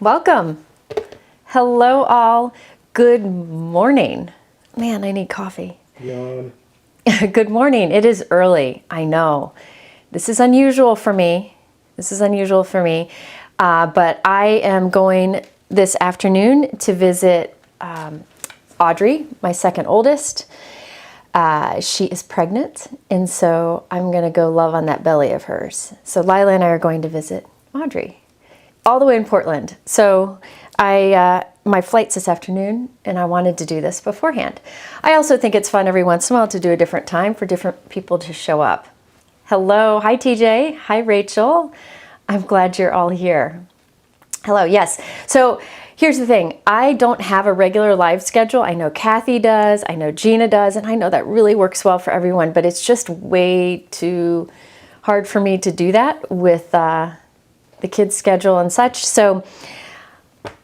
Welcome. Hello all. Good morning. Man, I need coffee. Yawn. Good morning. It is early. I know. This is unusual for me. But I am going this afternoon to visit Audrey, my second oldest. She is pregnant, and so I'm going to go love on that belly of hers. So Lila and I are going to visit Audrey, all the way in Portland. So my flight's this afternoon, and I wanted to do this beforehand. I also think it's fun every once in a while to do a different time for different people to show up. Hello, hi TJ, hi Rachel. I'm glad you're all here. Hello, yes. So here's the thing. I don't have a regular live schedule. I know Kathy does, I know Gina does, and I know that really works well for everyone, but it's just way too hard for me to do that with the kids' schedule and such. So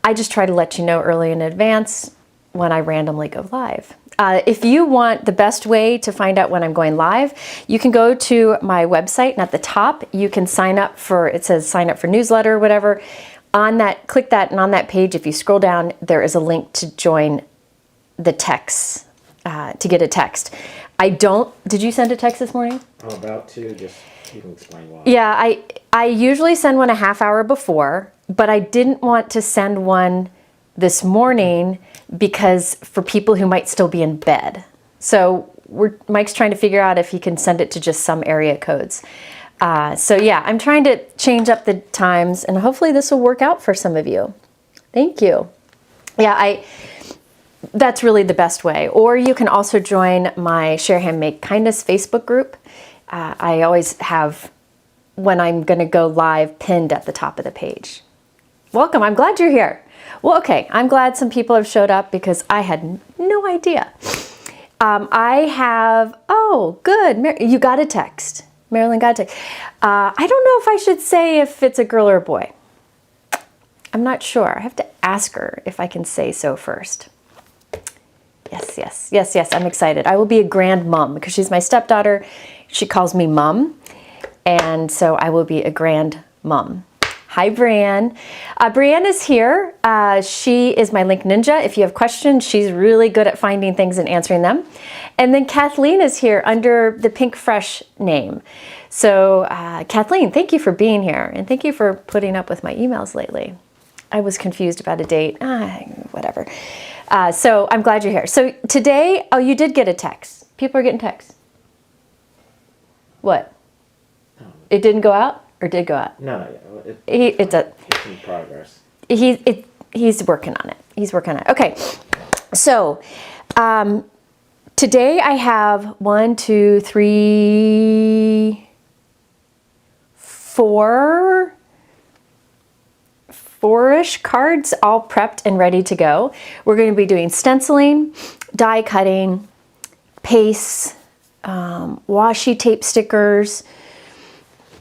I just try to let you know early in advance when I randomly go live. If you want the best way to find out when I'm going live, you can go to my website, and at the top you can sign up for, it says sign up for newsletter or whatever. On that, click that, and on that page, if you scroll down, there is a link to join the text, to get a text. Did you send a text this morning? I'm about to, just you can explain why. Yeah, I usually send one a half hour before, but I didn't want to send one this morning because for people who might still be in bed. So Mike's trying to figure out if he can send it to just some area codes. So yeah, I'm trying to change up the times, and hopefully this will work out for some of you. Thank you. Yeah, that's really the best way. Or you can also join my Share Hand Make Kindness Facebook group. I always have when I'm going to go live pinned at the top of the page. Welcome. I'm glad you're here. Well, okay. I'm glad some people have showed up because I had no idea. Oh, good. You got a text. Marilyn got a text. I don't know if I should say if it's a girl or a boy. I'm not sure. I have to ask her if I can say so first. Yes. I'm excited. I will be a grandmom because she's my stepdaughter. She calls me mom. And so I will be a grandmom. Hi, Brianne. Brianne is here. She is my link ninja. If you have questions, she's really good at finding things and answering them. And then Kathleen is here under the Pinkfresh name. So Kathleen, thank you for being here. And thank you for putting up with my emails lately. I was confused about a date. Whatever. So I'm glad you're here. So today, you did get a text. People are getting texts. What? It didn't go out? Or did go out? No, it's in progress. He's working on it. Okay, so today I have 1, 2, 3, 4-ish cards all prepped and ready to go. We're going to be doing stenciling, die cutting, pastes, washi tape stickers,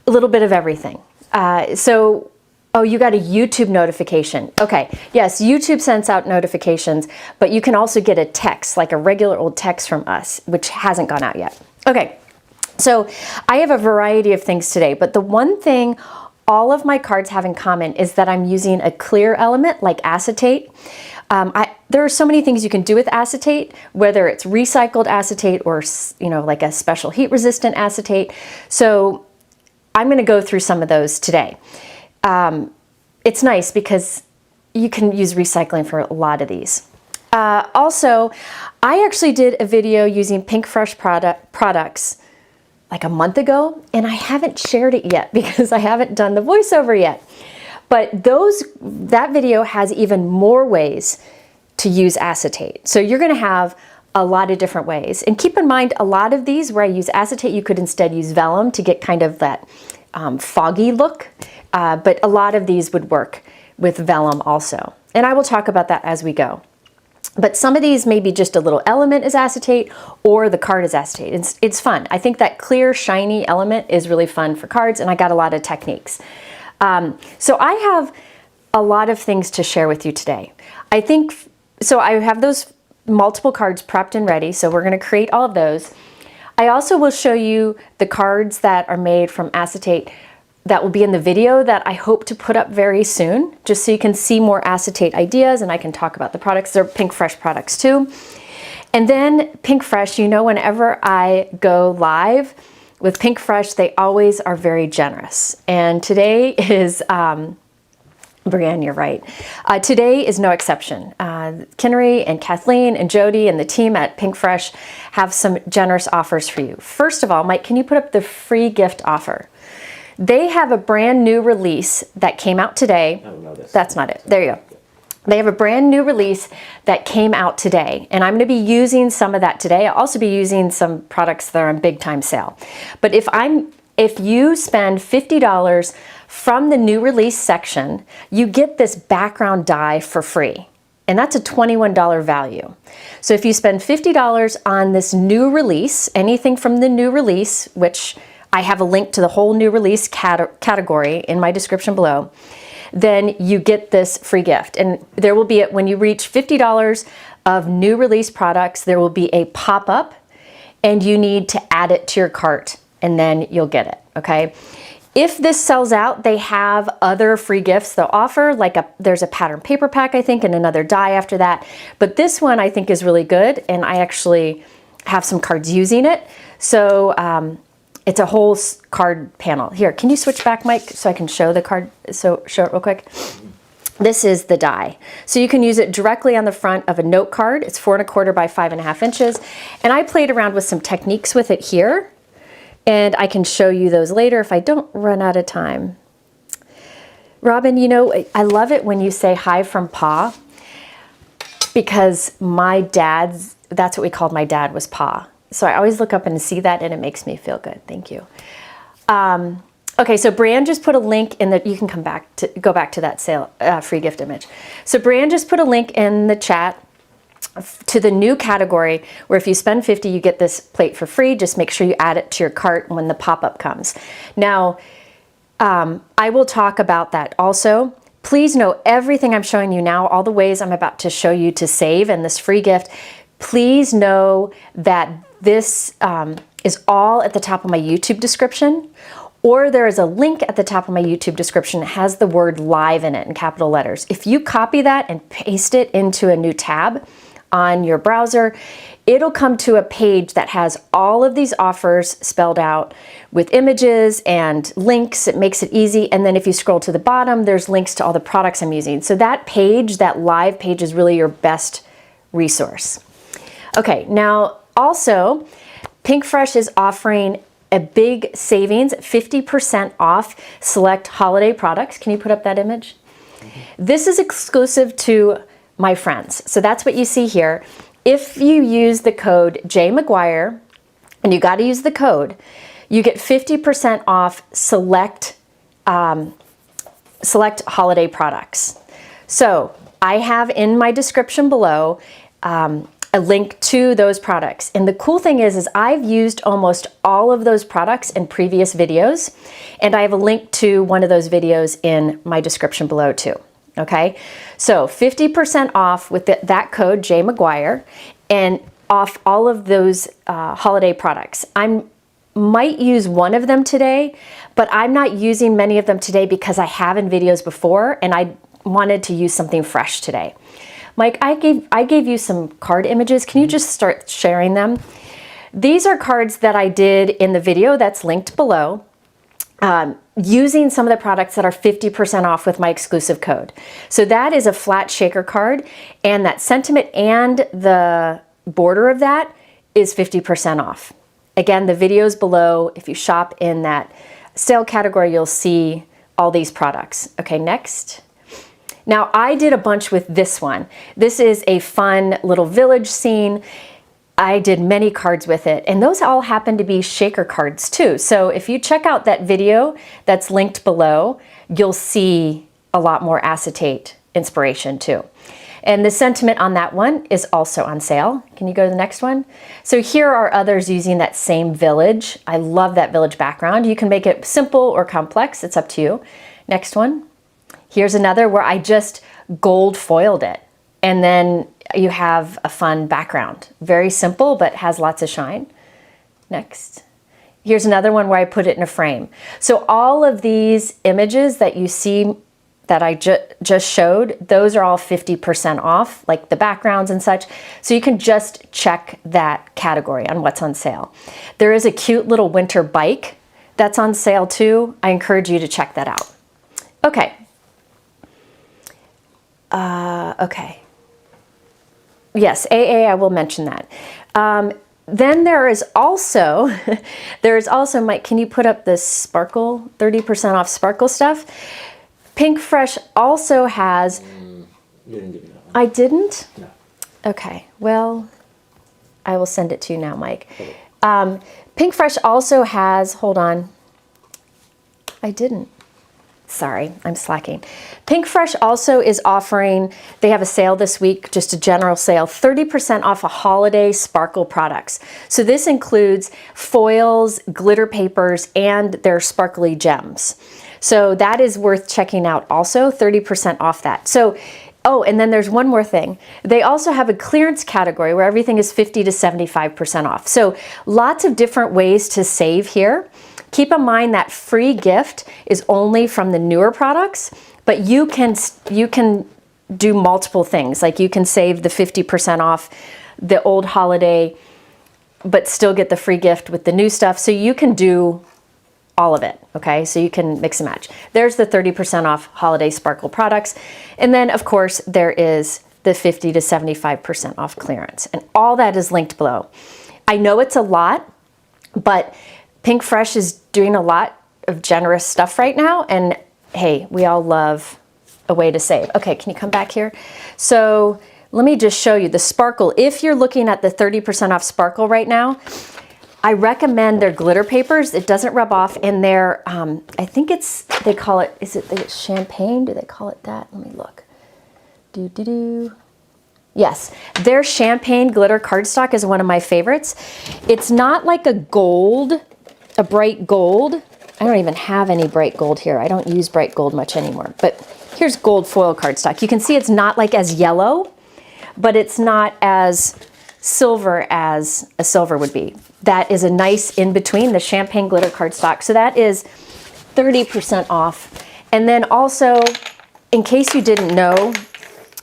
a little bit of everything. You got a YouTube notification. Okay, yes, YouTube sends out notifications, but you can also get a text, like a regular old text from us, which hasn't gone out yet. Okay, so I have a variety of things today, but the one thing all of my cards have in common is that I'm using a clear element like acetate. There are so many things you can do with acetate, whether it's recycled acetate or like a special heat resistant acetate. So I'm going to go through some of those today. It's nice because you can use recycling for a lot of these. Also, I actually did a video using Pinkfresh products like a month ago, and I haven't shared it yet because I haven't done the voiceover yet. But that video has even more ways to use acetate. So you're going to have a lot of different ways. And keep in mind, a lot of these where I use acetate, you could instead use vellum to get kind of that foggy look. But a lot of these would work with vellum also. And I will talk about that as we go. But some of these maybe just a little element is acetate or the card is acetate. It's fun. I think that clear, shiny element is really fun for cards, and I got a lot of techniques. So I have a lot of things to share with you today. I have those multiple cards prepped and ready, so we're going to create all of those. I also will show you the cards that are made from acetate that will be in the video that I hope to put up very soon, just so you can see more acetate ideas and I can talk about the products. They're Pinkfresh products too. And then Pinkfresh, you know, whenever I go live with Pinkfresh, they always are very generous. And today is, Brianne, you're right. Today is no exception. Kinnery and Kathleen and Jody and the team at Pinkfresh have some generous offers for you. First of all, Mike, can you put up the free gift offer? They have a brand new release that came out today. I don't know this. That's not it. There you go. They have a brand new release that came out today, and I'm going to be using some of that today. I'll also be using some products that are on big time sale. But if you spend $50 from the new release section, you get this background die for free. And that's a $21 value. So if you spend $50 on this new release, anything from the new release, which I have a link to the whole new release category in my description below, then you get this free gift. And there will be, when you reach $50 of new release products, there will be a pop-up and you need to add it to your cart and then you'll get it, okay? If this sells out, they have other free gifts they'll offer, like there's a pattern paper pack, I think, and another die after that. But this one I think is really good, and I actually have some cards using it. So it's a whole card panel. Here, can you switch back, Mike, so I can show the card, so show it real quick? This is the die. So you can use it directly on the front of a note card. It's 4 1/4 by 5.5 inches. And I played around with some techniques with it here, and I can show you those later if I don't run out of time. Robin, you know, I love it when you say hi from Pa, because my dad's, that's what we called my dad, was Pa. So I always look up and see that, and it makes me feel good. Thank you. Okay, so Brianne just put a link in the, you can go back to that sale, free gift image. So Brianne just put a link in the chat to the new category where if you spend $50, you get this plate for free. Just make sure you add it to your cart when the pop-up comes. Now, I will talk about that also. Please know everything I'm showing you now, all the ways I'm about to show you to save and this free gift. Please know that this is all at the top of my YouTube description, or there is a link at the top of my YouTube description that has the word live in it in capital letters. If you copy that and paste it into a new tab on your browser, it'll come to a page that has all of these offers spelled out with images and links. It makes it easy. And then if you scroll to the bottom, there's links to all the products I'm using. So that page, that live page, is really your best resource. Okay, now also, Pinkfresh is offering a big savings, 50% off select holiday products. Can you put up that image? This is exclusive to my friends. So that's what you see here. If you use the code JMCGUIRE, and you got to use the code, you get 50% off select holiday products. So I have in my description below a link to those products. And the cool thing is I've used almost all of those products in previous videos, and I have a link to one of those videos in my description below too. Okay, so 50% off with that code JMCGUIRE, and off all of those holiday products. I might use one of them today, but I'm not using many of them today because I have in videos before, and I wanted to use something fresh today. Mike, I gave you some card images. Can you just start sharing them? These are cards that I did in the video that's linked below, using some of the products that are 50% off with my exclusive code. So that is a flat shaker card, and that sentiment and the border of that is 50% off. Again, the video's below. If you shop in that sale category, you'll see all these products. Okay, next. Now, I did a bunch with this one. This is a fun little village scene. I did many cards with it, and those all happen to be shaker cards too. So if you check out that video that's linked below, you'll see a lot more acetate inspiration too. And the sentiment on that one is also on sale. Can you go to the next one? So here are others using that same village. I love that village background. You can make it simple or complex, it's up to you. Next one. Here's another where I just gold foiled it, and then you have a fun background. Very simple, but has lots of shine. Next. Here's another one where I put it in a frame. So all of these images that you see that I just showed, those are all 50% off, like the backgrounds and such. So you can just check that category on what's on sale. There is a cute little winter bike that's on sale too. I encourage you to check that out. Okay. Okay. Yes, AA, I will mention that. Then there is also, Mike, can you put up this sparkle, 30% off sparkle stuff? Pinkfresh also has... You didn't give me that one. I didn't? No. Okay, well, I will send it to you now, Mike. Okay. Pinkfresh also has, hold on. I didn't. Sorry, I'm slacking. Pinkfresh also is offering, they have a sale this week, just a general sale, 30% off a holiday sparkle products. So this includes foils, glitter papers, and their sparkly gems. So that is worth checking out also, 30% off that. So, oh, and then there's one more thing. They also have a clearance category where everything is 50 to 75% off. So lots of different ways to save here. Keep in mind that free gift is only from the newer products, but you can do multiple things. Like you can save the 50% off the old holiday, but still get the free gift with the new stuff. So you can do all of it, okay? So you can mix and match. There's the 30% off holiday sparkle products. And then of course there is the 50 to 75% off clearance. And all that is linked below. I know it's a lot, but Pinkfresh is doing a lot of generous stuff right now. And hey, we all love a way to save. Okay, can you come back here? So let me just show you the sparkle. If you're looking at the 30% off sparkle right now, I recommend their glitter papers. It doesn't rub off, and their, I think they call it, is it champagne? Do they call it that? Let me look. Yes, their champagne glitter cardstock is one of my favorites. It's not like a gold, a bright gold. I don't even have any bright gold here. I don't use bright gold much anymore, but here's gold foil cardstock. You can see it's not like as yellow, but it's not as silver as a silver would be. That is a nice in between, the champagne glitter cardstock. So that is 30% off. And then also, in case you didn't know,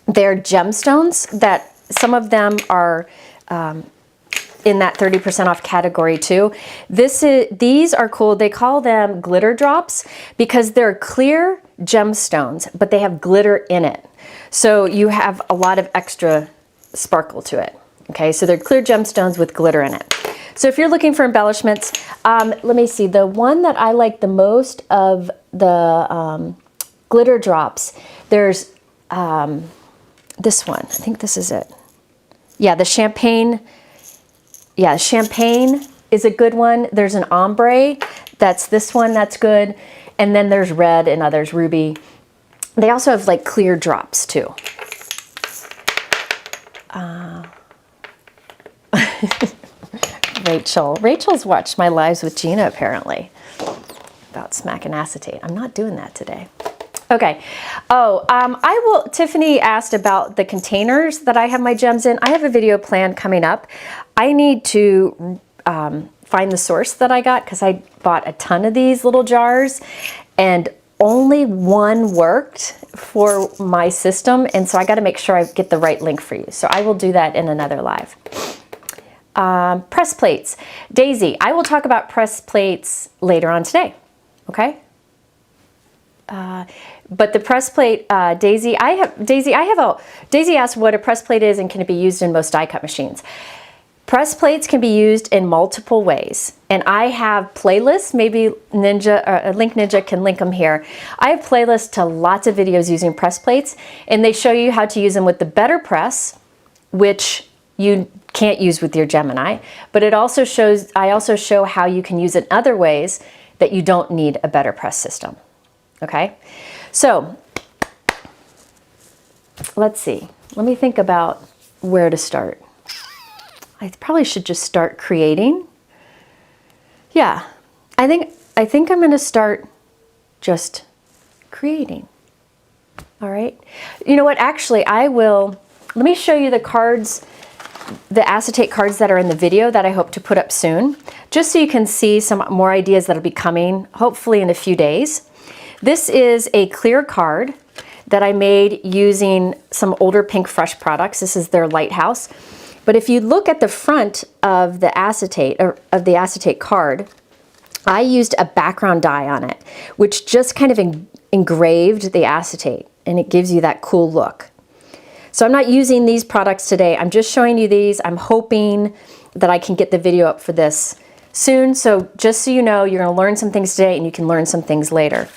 their gemstones, that some of them are in that 30% off category too. These are cool. They call them glitter drops because they're clear gemstones, but they have glitter in it. So you have a lot of extra sparkle to it. Okay, so they're clear gemstones with glitter in it. So if you're looking for embellishments, let me see. The one that I like the most of the glitter drops, there's this one. I think this is it. Yeah, the champagne. Yeah, champagne is a good one. There's an ombre. That's this one. That's good. And then there's red and others, ruby. They also have like clear drops too. Rachel's watched my lives with Gina apparently about smacking acetate. I'm not doing that today. Okay. Oh, Tiffany asked about the containers that I have my gems in. I have a video planned coming up. I need to find the source that I got because I bought a ton of these little jars and only one worked for my system. And so I got to make sure I get the right link for you. So I will do that in another live. Press plates. Daisy, I will talk about press plates later on today. Okay. But the press plate, Daisy asked what a press plate is and can it be used in most die cut machines. Press plates can be used in multiple ways. And I have playlists, maybe Link Ninja can link them here. I have playlists to lots of videos using press plates, and they show you how to use them with the BetterPress, which you can't use with your Gemini, but I also show how you can use it in other ways that you don't need a BetterPress system. Okay, so let's see. Let me think about where to start. I probably should just start creating. Yeah, I think I'm going to start just creating. All right. You know what? Actually, let me show you the cards the acetate cards that are in the video that I hope to put up soon, just so you can see some more ideas that'll be coming, hopefully in a few days. This is a clear card that I made using some older Pinkfresh products. This is their Lighthouse. But if you look at the front of the acetate, or of the acetate card, I used a background dye on it, which just kind of engraved the acetate, and it gives you that cool look. So I'm not using these products today. I'm just showing you these. I'm hoping that I can get the video up for this soon. So just so you know, you're gonna learn some things today and you can learn some things later.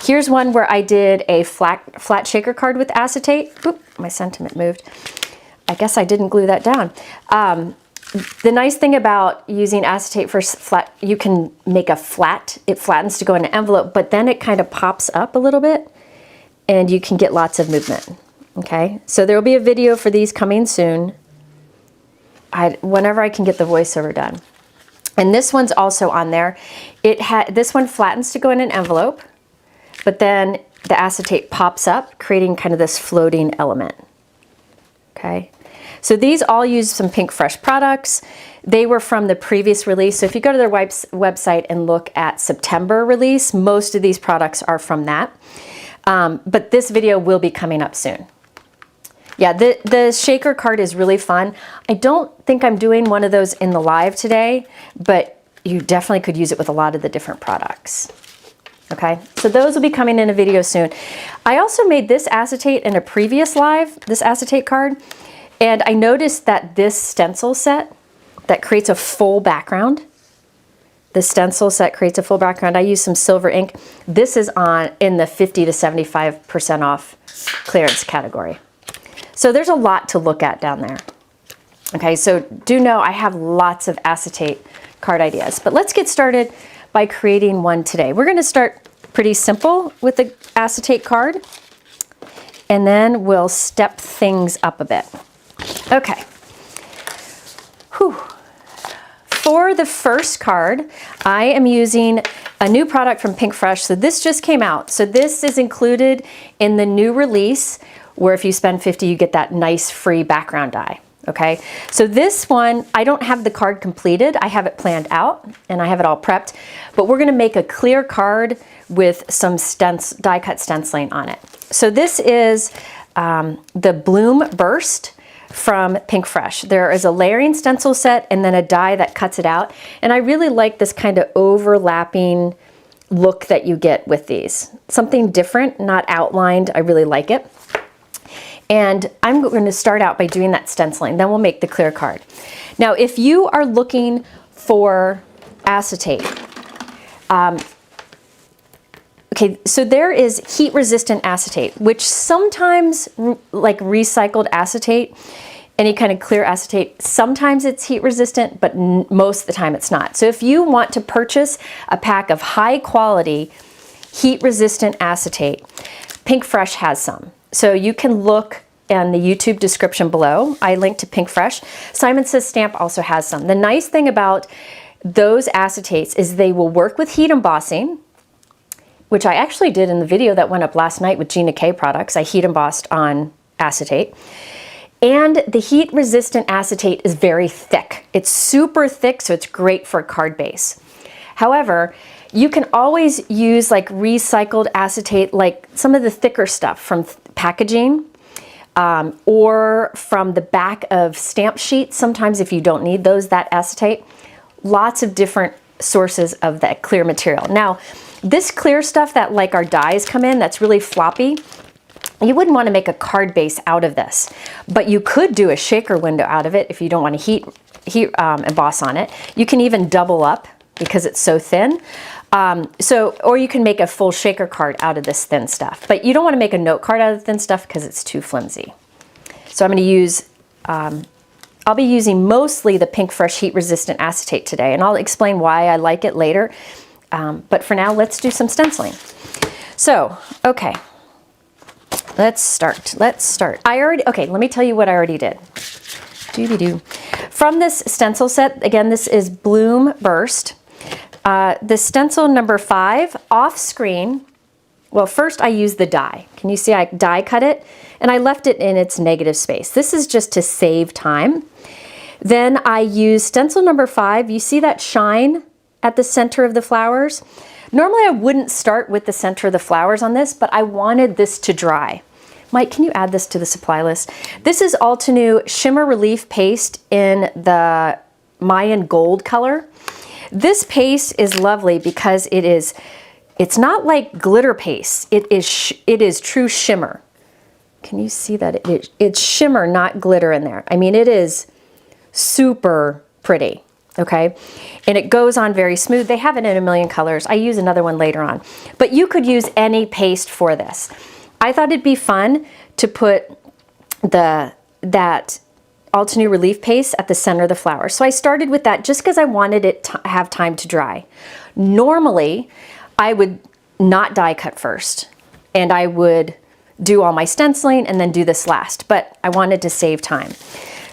Here's one where I did a flat shaker card with acetate. Oop, my sentiment moved. I guess I didn't glue that down. The nice thing about using acetate for flat, you can make a flat, it flattens to go in an envelope, but then it kind of pops up a little bit and you can get lots of movement. Okay, so there will be a video for these coming soon, whenever I can get the voiceover done. And this one's also on there. This one flattens to go in an envelope, but then the acetate pops up, creating kind of this floating element. Okay, so these all use some Pinkfresh products. They were from the previous release. So if you go to their website and look at September release, most of these products are from that. But this video will be coming up soon. Yeah, the shaker card is really fun. I don't think I'm doing one of those in the live today, but you definitely could use it with a lot of the different products. Okay, so those will be coming in a video soon. I also made this acetate in a previous live, this acetate card, and I noticed that this stencil set that creates a full background, the stencil set creates a full background. I use some silver ink. This is in the 50 to 75% off clearance category. So there's a lot to look at down there. Okay, so do know I have lots of acetate card ideas, but let's get started by creating one today. We're gonna start pretty simple with the acetate card, and then we'll step things up a bit. Okay. Whew. For the first card, I am using a new product from Pinkfresh. So this just came out. So this is included in the new release, where if you spend $50, you get that nice free background dye. Okay, so this one, I don't have the card completed. I have it planned out and I have it all prepped, but we're gonna make a clear card with some die cut stenciling on it. So this is the Bloom Burst from Pinkfresh. There is a layering stencil set and then a die that cuts it out. And I really like this kind of overlapping look that you get with these. Something different, not outlined. I really like it. And I'm going to start out by doing that stenciling, then we'll make the clear card. Now, if you are looking for acetate, okay, so there is heat resistant acetate, which sometimes, like recycled acetate, any kind of clear acetate, sometimes it's heat resistant, but most of the time it's not. So if you want to purchase a pack of high quality heat resistant acetate, Pinkfresh has some. So you can look in the YouTube description below. I linked to Pinkfresh. Simon Says Stamp also has some. The nice thing about those acetates is they will work with heat embossing, which I actually did in the video that went up last night with Gina K products. I heat embossed on acetate. And the heat resistant acetate is very thick. It's super thick, so it's great for a card base. However, you can always use like recycled acetate, like some of the thicker stuff from packaging or from the back of stamp sheets. Sometimes if you don't need those, that acetate, lots of different sources of that clear material. Now, this clear stuff that like our dies come in, that's really floppy, you wouldn't want to make a card base out of this, but you could do a shaker window out of it if you don't want to heat emboss on it. You can even double up because it's so thin. Or you can make a full shaker card out of this thin stuff, but you don't want to make a note card out of the thin stuff because it's too flimsy. So I'm going to use, I'll be using mostly the Pinkfresh heat resistant acetate today, and I'll explain why I like it later. But for now, let's do some stenciling. So, okay, let's start. Okay, let me tell you what I already did. Doo-doo-doo. From this stencil set, again, this is Bloom Burst. The stencil number 5 off screen. Well, first I used the die. Can you see I die cut it? And I left it in its negative space. This is just to save time. Then I use stencil number 5. You see that shine at the center of the flowers? Normally I wouldn't start with the center of the flowers on this, but I wanted this to dry. Mike, can you add this to the supply list? This is Altenew Shimmer Relief Paste in the Mayan Gold color. This paste is lovely because it's not like glitter paste. It is true shimmer. Can you see that? It's shimmer, not glitter in there. I mean, it is super pretty, okay? And it goes on very smooth. They have it in a million colors. I use another one later on. But you could use any paste for this. I thought it'd be fun to put that Altenew Relief Paste at the center of the flower. So I started with that just because I wanted it to have time to dry. Normally, I would not die cut first, and I would do all my stenciling and then do this last, but I wanted to save time.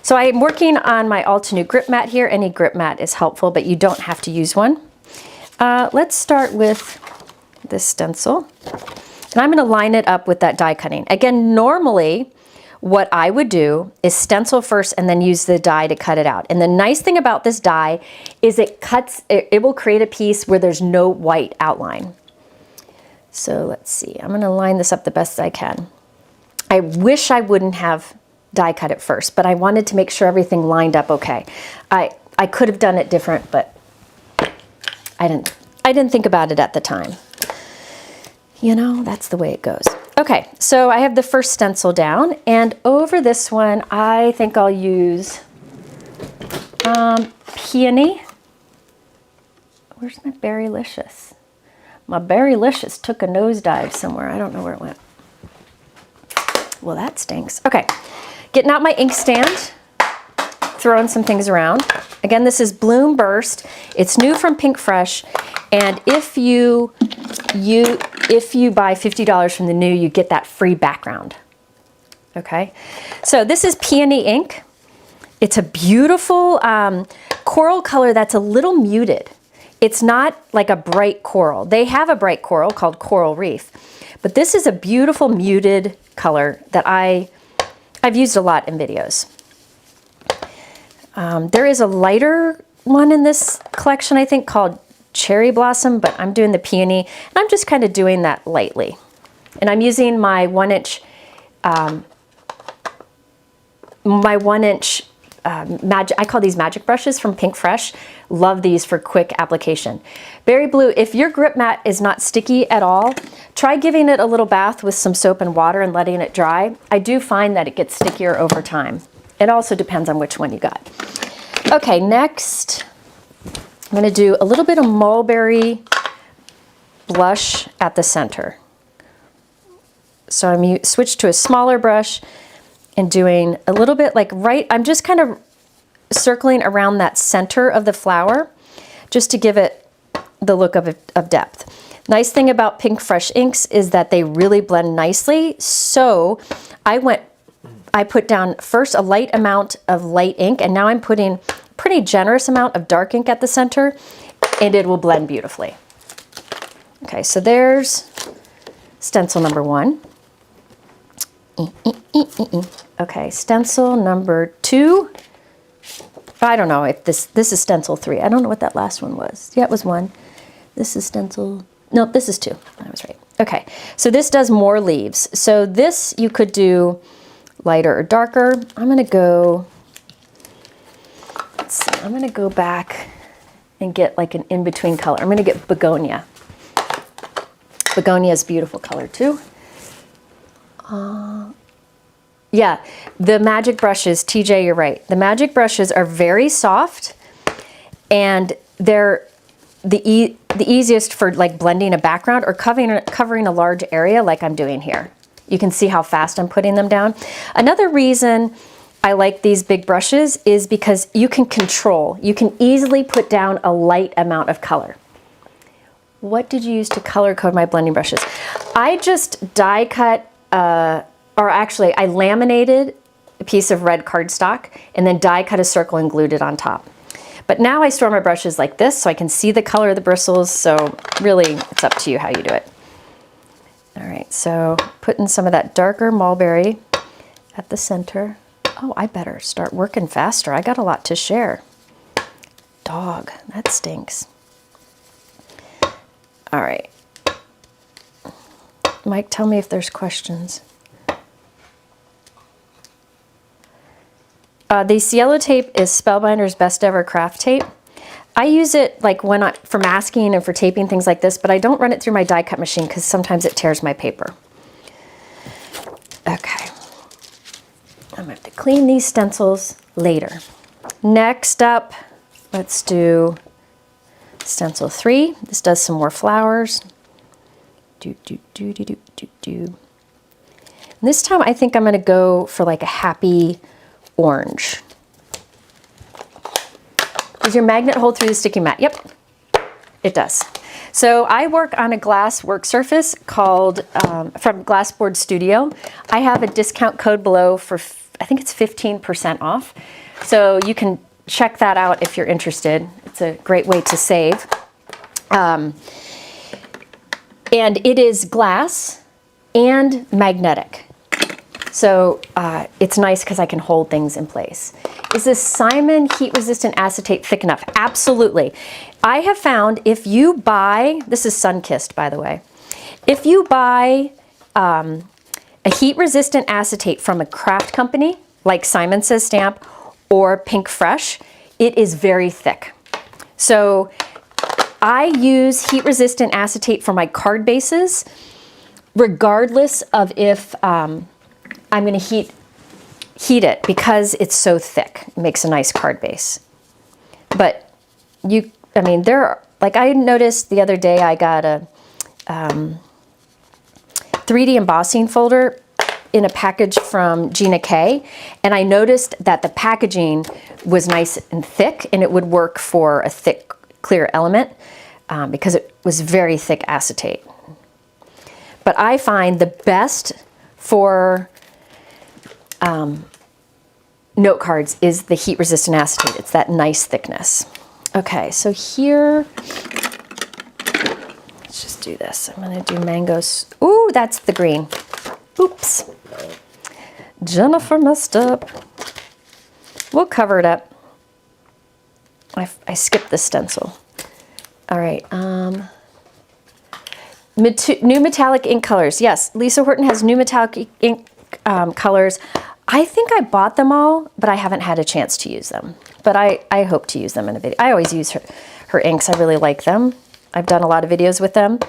So I'm working on my Altenew grip mat here. Any grip mat is helpful, but you don't have to use one. Let's start with this stencil. And I'm going to line it up with that die cutting. Again, normally what I would do is stencil first and then use the die to cut it out. And the nice thing about this die is it will create a piece where there's no white outline. So let's see, I'm going to line this up the best I can. I wish I wouldn't have die cut it first, but I wanted to make sure everything lined up okay. I could have done it different, but I didn't think about it at the time. You know, that's the way it goes. Okay, so I have the first stencil down, and over this one, I think I'll use Peony. Where's my Berrylicious? My Berrylicious took a nosedive somewhere. I don't know where it went. Well, that stinks. Okay, getting out my ink stand, throwing some things around. Again, this is Bloom Burst. It's new from Pinkfresh, and if you buy $50 from the new, you get that free background. Okay, so this is Peony ink. It's a beautiful coral color that's a little muted. It's not like a bright coral. They have a bright coral called Coral Reef, but this is a beautiful muted color that I've used a lot in videos. There is a lighter one in this collection, I think, called Cherry Blossom, but I'm doing the Peony, and I'm just kind of doing that lightly. And I'm using my 1-inch, I call these magic brushes from Pinkfresh. Love these for quick application. Berry Blue, if your grip mat is not sticky at all, try giving it a little bath with some soap and water and letting it dry. I do find that it gets stickier over time. It also depends on which one you got. Okay, next, I'm gonna do a little bit of mulberry blush at the center. So I'm switched to a smaller brush and doing a little bit like I'm just kind of circling around that center of the flower just to give it the look of depth. Nice thing about Pinkfresh inks is that they really blend nicely. So I put down first a light amount of light ink, and now I'm putting a pretty generous amount of dark ink at the center, and it will blend beautifully. Okay, so there's stencil number 1. Okay, stencil number 2. I don't know if this is stencil 3. I don't know what that last one was. Yeah, it was 1. This is stencil, nope, this is 2. I was right. Okay, so this does more leaves. So this you could do lighter or darker. I'm gonna go, let's see, I'm gonna go back and get like an in-between color. I'm gonna get Begonia. Begonia is a beautiful color too. Yeah, the magic brushes, TJ, you're right. The magic brushes are very soft, and they're the easiest for like blending a background or covering a large area like I'm doing here. You can see how fast I'm putting them down. Another reason I like these big brushes is because you can easily put down a light amount of color. What did you use to color code my blending brushes? I just die cut, or actually I laminated a piece of red cardstock and then die cut a circle and glued it on top. But now I store my brushes like this so I can see the color of the bristles, so really it's up to you how you do it. All right, so putting some of that darker mulberry at the center. Oh, I better start working faster. I got a lot to share. Dog, that stinks. All right. Mike, tell me if there's questions. This yellow tape is Spellbinder's Best Ever Craft Tape. I use it like for masking and for taping things like this, but I don't run it through my die cut machine because sometimes it tears my paper. Okay. I'm gonna have to clean these stencils later. Next up, let's do stencil 3. This does some more flowers. And this time I think I'm gonna go for like a happy orange. Does your magnet hold through the sticky mat? Yep, it does. So I work on a glass work surface called, from Glassboard Studio. I have a discount code below for, I think it's 15% off. So you can check that out if you're interested. It's a great way to save. And it is glass and magnetic. So it's nice because I can hold things in place. Is this Simon heat resistant acetate thick enough? Absolutely. I have found if you buy, this is sun-kissed by the way, if you buy a heat resistant acetate from a craft company like Simon Says Stamp or Pinkfresh, it is very thick. So I use heat resistant acetate for my card bases regardless of if I'm going to heat it because it's so thick. It makes a nice card base. But I mean, like I noticed the other day I got a 3D embossing folder in a package from Gina K, and I noticed that the packaging was nice and thick and it would work for a thick, clear element because it was very thick acetate. But I find the best for note cards is the heat resistant acetate. It's that nice thickness. Okay, so here, let's just do this. I'm gonna do mangoes. Ooh, that's the green. Oops. Jennifer messed up. We'll cover it up. I skipped the stencil. All right, new metallic ink colors. Yes, Lisa Horton has new metallic ink colors. I think I bought them all, but I haven't had a chance to use them. But I hope to use them in a video. I always use her inks. I really like them. I've done a lot of videos with them.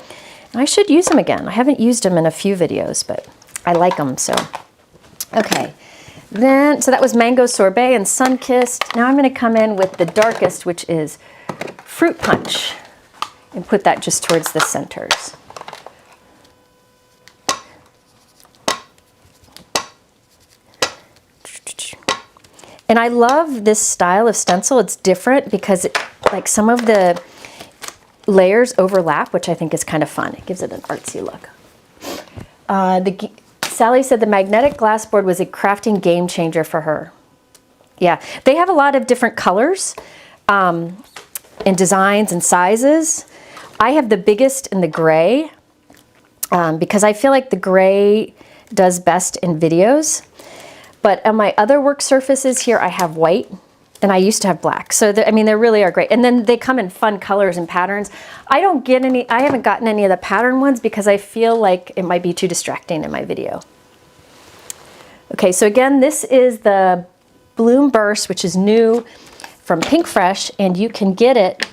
And I should use them again. I haven't used them in a few videos, but I like them, so. Okay, then, so that was Mango Sorbet and Sun-Kissed. Now I'm gonna come in with the darkest, which is Fruit Punch, and put that just towards the centers. And I love this style of stencil. It's different because like some of the layers overlap, which I think is kind of fun. It gives it an artsy look. Sally said the magnetic glass board was a crafting game changer for her. Yeah, they have a lot of different colors and designs and sizes. I have the biggest in the gray because I feel like the gray does best in videos. But on my other work surfaces here, I have white, and I used to have black. So, I mean, they really are great. And then they come in fun colors and patterns. I haven't gotten any of the pattern ones because I feel like it might be too distracting in my video. Okay, so again, this is the Bloom Burst, which is new from Pinkfresh, and you can get it,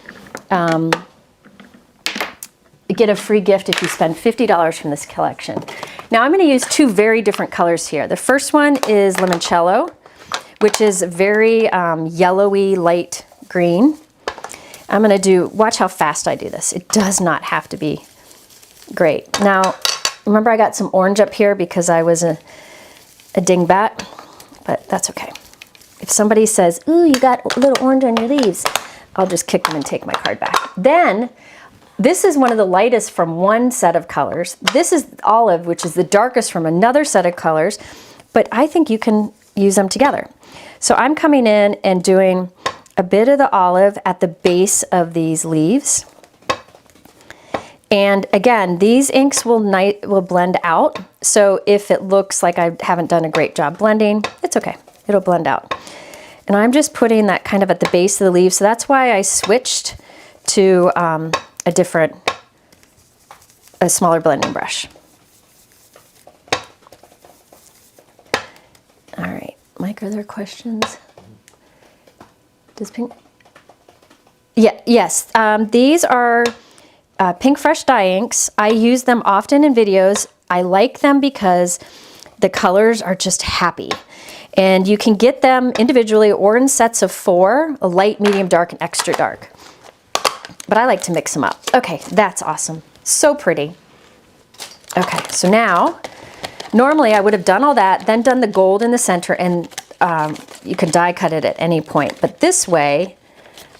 get a free gift if you spend $50 from this collection. Now I'm going to use two very different colors here. The first one is Limoncello, which is very yellowy light green. I'm going to do, watch how fast I do this. It does not have to be great. Now, remember I got some orange up here because I was a dingbat, but that's okay. If somebody says, ooh, you got a little orange on your leaves, I'll just kick them and take my card back. Then, this is one of the lightest from one set of colors. This is olive, which is the darkest from another set of colors, but I think you can use them together. So I'm coming in and doing a bit of the olive at the base of these leaves. And again, these inks will blend out. So if it looks like I haven't done a great job blending, it's okay. It'll blend out. And I'm just putting that kind of at the base of the leaf. So that's why I switched to a smaller blending brush. All right, Mike, are there questions? Does Pink? Yeah, yes. These are Pinkfresh dye inks. I use them often in videos. I like them because the colors are just happy. And you can get them individually or in sets of 4, a light, medium, dark, and extra dark. But I like to mix them up. Okay, that's awesome. So pretty. Okay, so now, normally I would have done all that, then done the gold in the center, and you could die cut it at any point. But this way,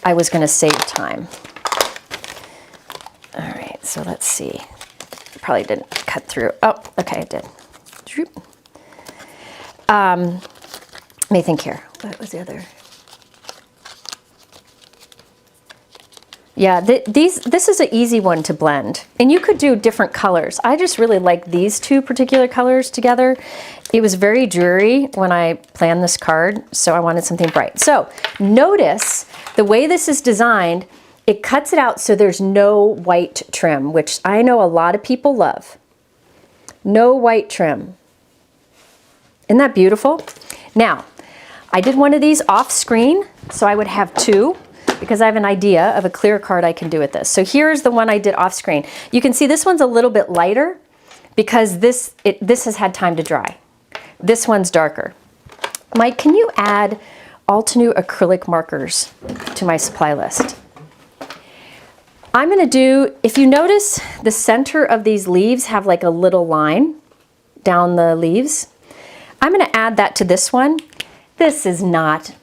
I was gonna save time. All right, so let's see. Probably didn't cut through. Oh, okay, I did. Let me think here. What was the other? Yeah, this is an easy one to blend. And you could do different colors. I just really like these 2 particular colors together. It was very dreary when I planned this card, so I wanted something bright. So notice the way this is designed, it cuts it out so there's no white trim, which I know a lot of people love. No white trim. Isn't that beautiful? Now, I did one of these off screen, so I would have 2. Because I have an idea of a clear card I can do with this. So here's the one I did off screen. You can see this one's a little bit lighter because this has had time to dry. This one's darker. Mike, can you add Altenew acrylic markers to my supply list? I'm gonna do, if you notice, the center of these leaves have like a little line down the leaves. I'm gonna add that to this one. This is not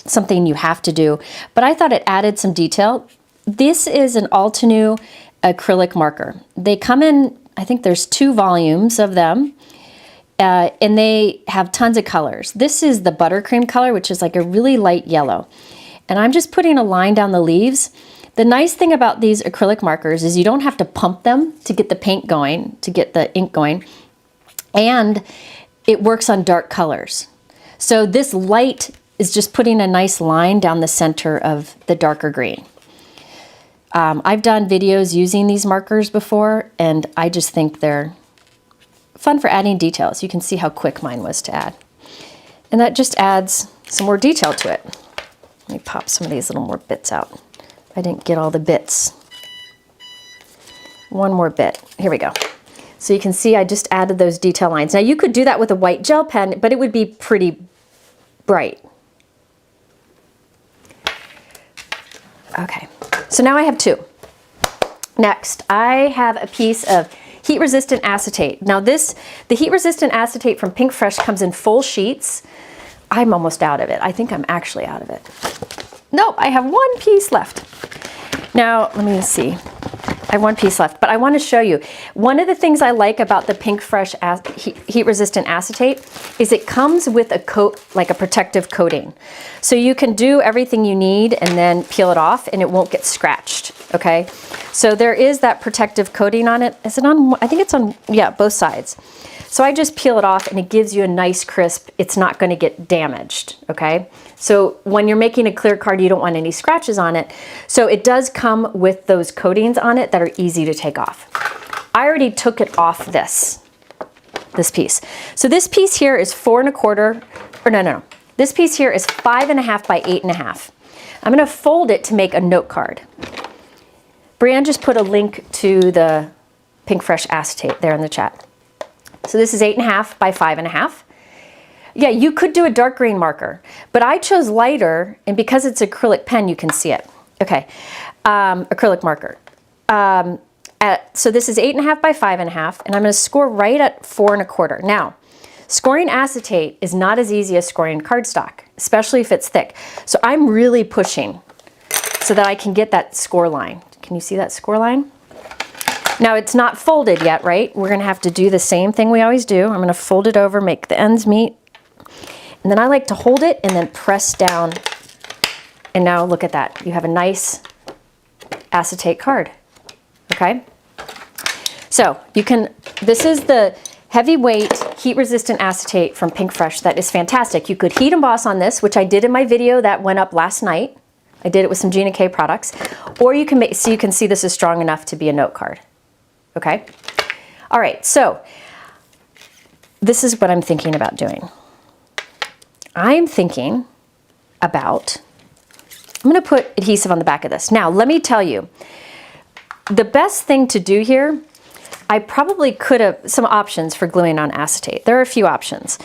something you have to do, but I thought it added some detail. This is an Altenew acrylic marker. They come in, I think there's 2 volumes of them, and they have tons of colors. This is the buttercream color, which is like a really light yellow. And I'm just putting a line down the leaves. The nice thing about these acrylic markers is you don't have to pump them to get the paint going, to get the ink going, and it works on dark colors. So this light is just putting a nice line down the center of the darker green. I've done videos using these markers before, and I just think they're fun for adding details. You can see how quick mine was to add. And that just adds some more detail to it. Let me pop some of these little more bits out. I didn't get all the bits. One more bit. Here we go. So you can see I just added those detail lines. Now you could do that with a white gel pen, but it would be pretty bright. Okay, so now I have 2. Next, I have a piece of heat-resistant acetate. Now the heat-resistant acetate from Pinkfresh comes in full sheets. I'm almost out of it. I think I'm actually out of it. Nope, I have 1 piece left. Now, let me see. I have 1 piece left, but I want to show you. One of the things I like about the Pinkfresh heat-resistant acetate is it comes with a coat, like a protective coating. So you can do everything you need and then peel it off and it won't get scratched, okay? So there is that protective coating on it. Is it on, I think it's on, yeah, both sides. So I just peel it off and it gives you a nice crisp. It's not going to get damaged, okay? So when you're making a clear card, you don't want any scratches on it. So it does come with those coatings on it that are easy to take off. I already took it off this piece. So this piece here is 4 1/4, or no. This piece here is 5 1/2 by 8 1/2. I'm going to fold it to make a note card. Brianne just put a link to the Pinkfresh acetate there in the chat. So this is 8 1/2 by 5 1/2. Yeah, you could do a dark green marker, but I chose lighter, and because it's acrylic pen, you can see it. Okay, acrylic marker. So this is 8 1/2 by 5 1/2, and I'm going to score right at 4 1/4. Now, scoring acetate is not as easy as scoring cardstock, especially if it's thick. So I'm really pushing so that I can get that score line. Can you see that score line? Now it's not folded yet, right? We're going to have to do the same thing we always do. I'm going to fold it over, make the ends meet. And then I like to hold it and then press down. And now look at that. You have a nice acetate card. Okay? So you can, this is the heavyweight, heat-resistant acetate from Pinkfresh that is fantastic. You could heat emboss on this, which I did in my video that went up last night. I did it with some Gina K products. Or you can make, so you can see this is strong enough to be a note card. Okay? All right, so this is what I'm thinking about doing. I'm thinking about, I'm gonna put adhesive on the back of this. Now, let me tell you, the best thing to do here, I probably could have some options for gluing on acetate. There are a few options.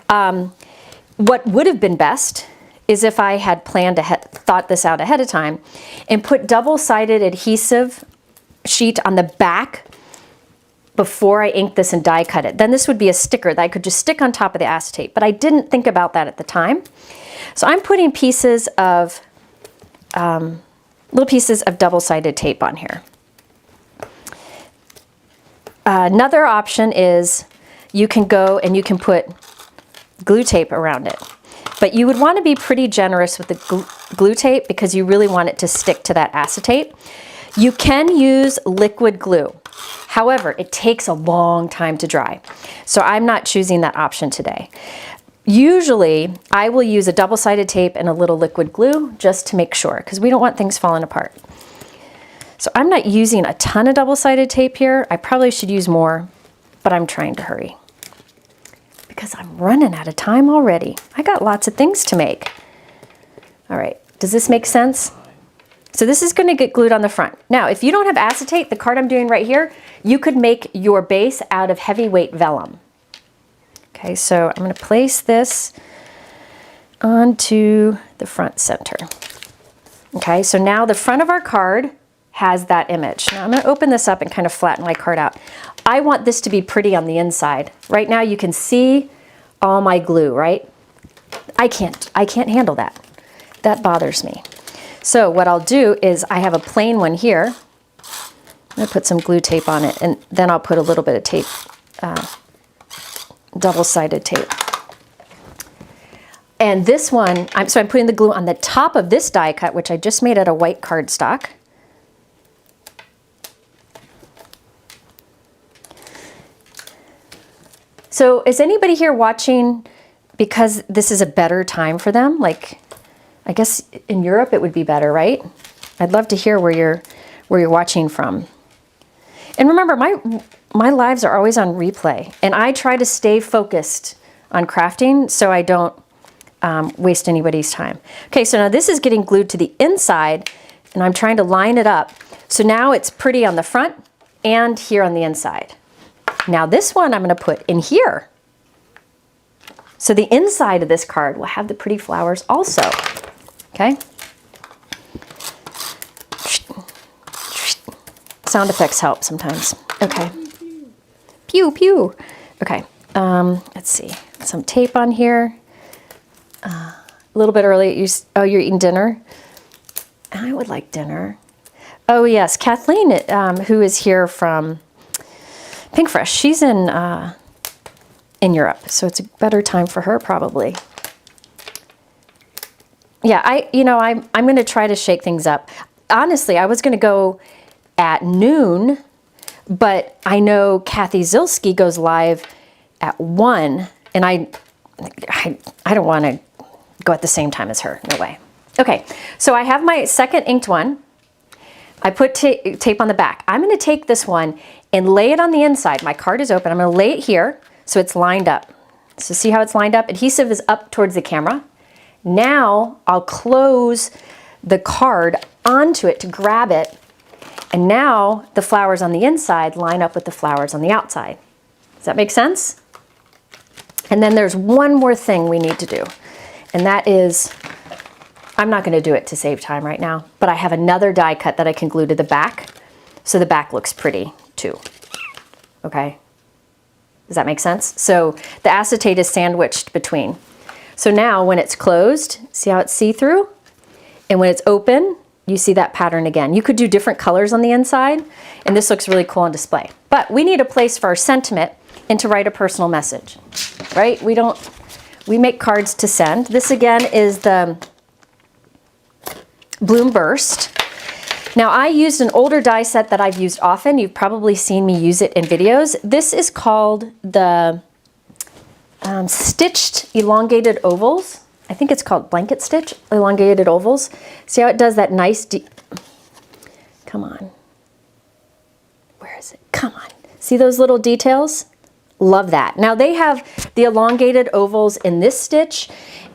What would have been best is if I had planned ahead, thought this out ahead of time, and put double-sided adhesive sheet on the back before I ink this and die cut it. Then this would be a sticker that I could just stick on top of the acetate, but I didn't think about that at the time. So I'm putting pieces of, little pieces of double-sided tape on here. Another option is you can go and you can put glue tape around it. But you would want to be pretty generous with the glue tape because you really want it to stick to that acetate. You can use liquid glue. However, it takes a long time to dry. So I'm not choosing that option today. Usually, I will use a double-sided tape and a little liquid glue just to make sure, because we don't want things falling apart. So I'm not using a ton of double-sided tape here. I probably should use more, but I'm trying to hurry because I'm running out of time already. I got lots of things to make. All right, does this make sense? So this is going to get glued on the front. Now, if you don't have acetate, the card I'm doing right here, you could make your base out of heavyweight vellum. Okay, so I'm going to place this onto the front center. Okay, so now the front of our card has that image. Now I'm going to open this up and kind of flatten my card out. I want this to be pretty on the inside. Right now you can see all my glue, right? I can't handle that. That bothers me. So what I'll do is I have a plain one here. I'm going to put some glue tape on it, and then I'll put a little bit of tape, double-sided tape. And this one, so I'm putting the glue on the top of this die cut, which I just made out of white cardstock. So is anybody here watching because this is a better time for them? Like, I guess in Europe it would be better, right? I'd love to hear where you're watching from. And remember, my lives are always on replay, and I try to stay focused on crafting so I don't waste anybody's time. Okay, so now this is getting glued to the inside, and I'm trying to line it up. So now it's pretty on the front and here on the inside. Now this one I'm going to put in here. So the inside of this card will have the pretty flowers also. Okay? Sound effects help sometimes. Okay. Pew, pew. Okay. Let's see. Some tape on here. A little bit early. Oh, you're eating dinner? I would like dinner. Oh, yes. Kathleen, who is here from Pinkfresh, she's in Europe, so it's a better time for her probably. Yeah, I'm going to try to shake things up. Honestly, I was going to go at noon, but I know Kathy Zilski goes live at 1, and I don't want to go at the same time as her. No way. Okay, so I have my second inked one. I put tape on the back. I'm going to take this one and lay it on the inside. My card is open. I'm going to lay it here so it's lined up. So see how it's lined up? Adhesive is up towards the camera. Now I'll close the card onto it to grab it. And now the flowers on the inside line up with the flowers on the outside. Does that make sense? And then there's one more thing we need to do. And that is, I'm not going to do it to save time right now, but I have another die cut that I can glue to the back so the back looks pretty too. Okay? Does that make sense? So the acetate is sandwiched between. So now when it's closed, see how it's see-through? And when it's open, you see that pattern again. You could do different colors on the inside, and this looks really cool on display. But we need a place for our sentiment and to write a personal message, right? We make cards to send. This again is the Bloom Burst. Now I used an older die set that I've used often. You've probably seen me use it in videos. This is called the Stitched Elongated Ovals. I think it's called Blanket Stitch Elongated Ovals. See how it does that nice come on. Where is it? Come on. See those little details? Love that. Now they have the elongated ovals in this stitch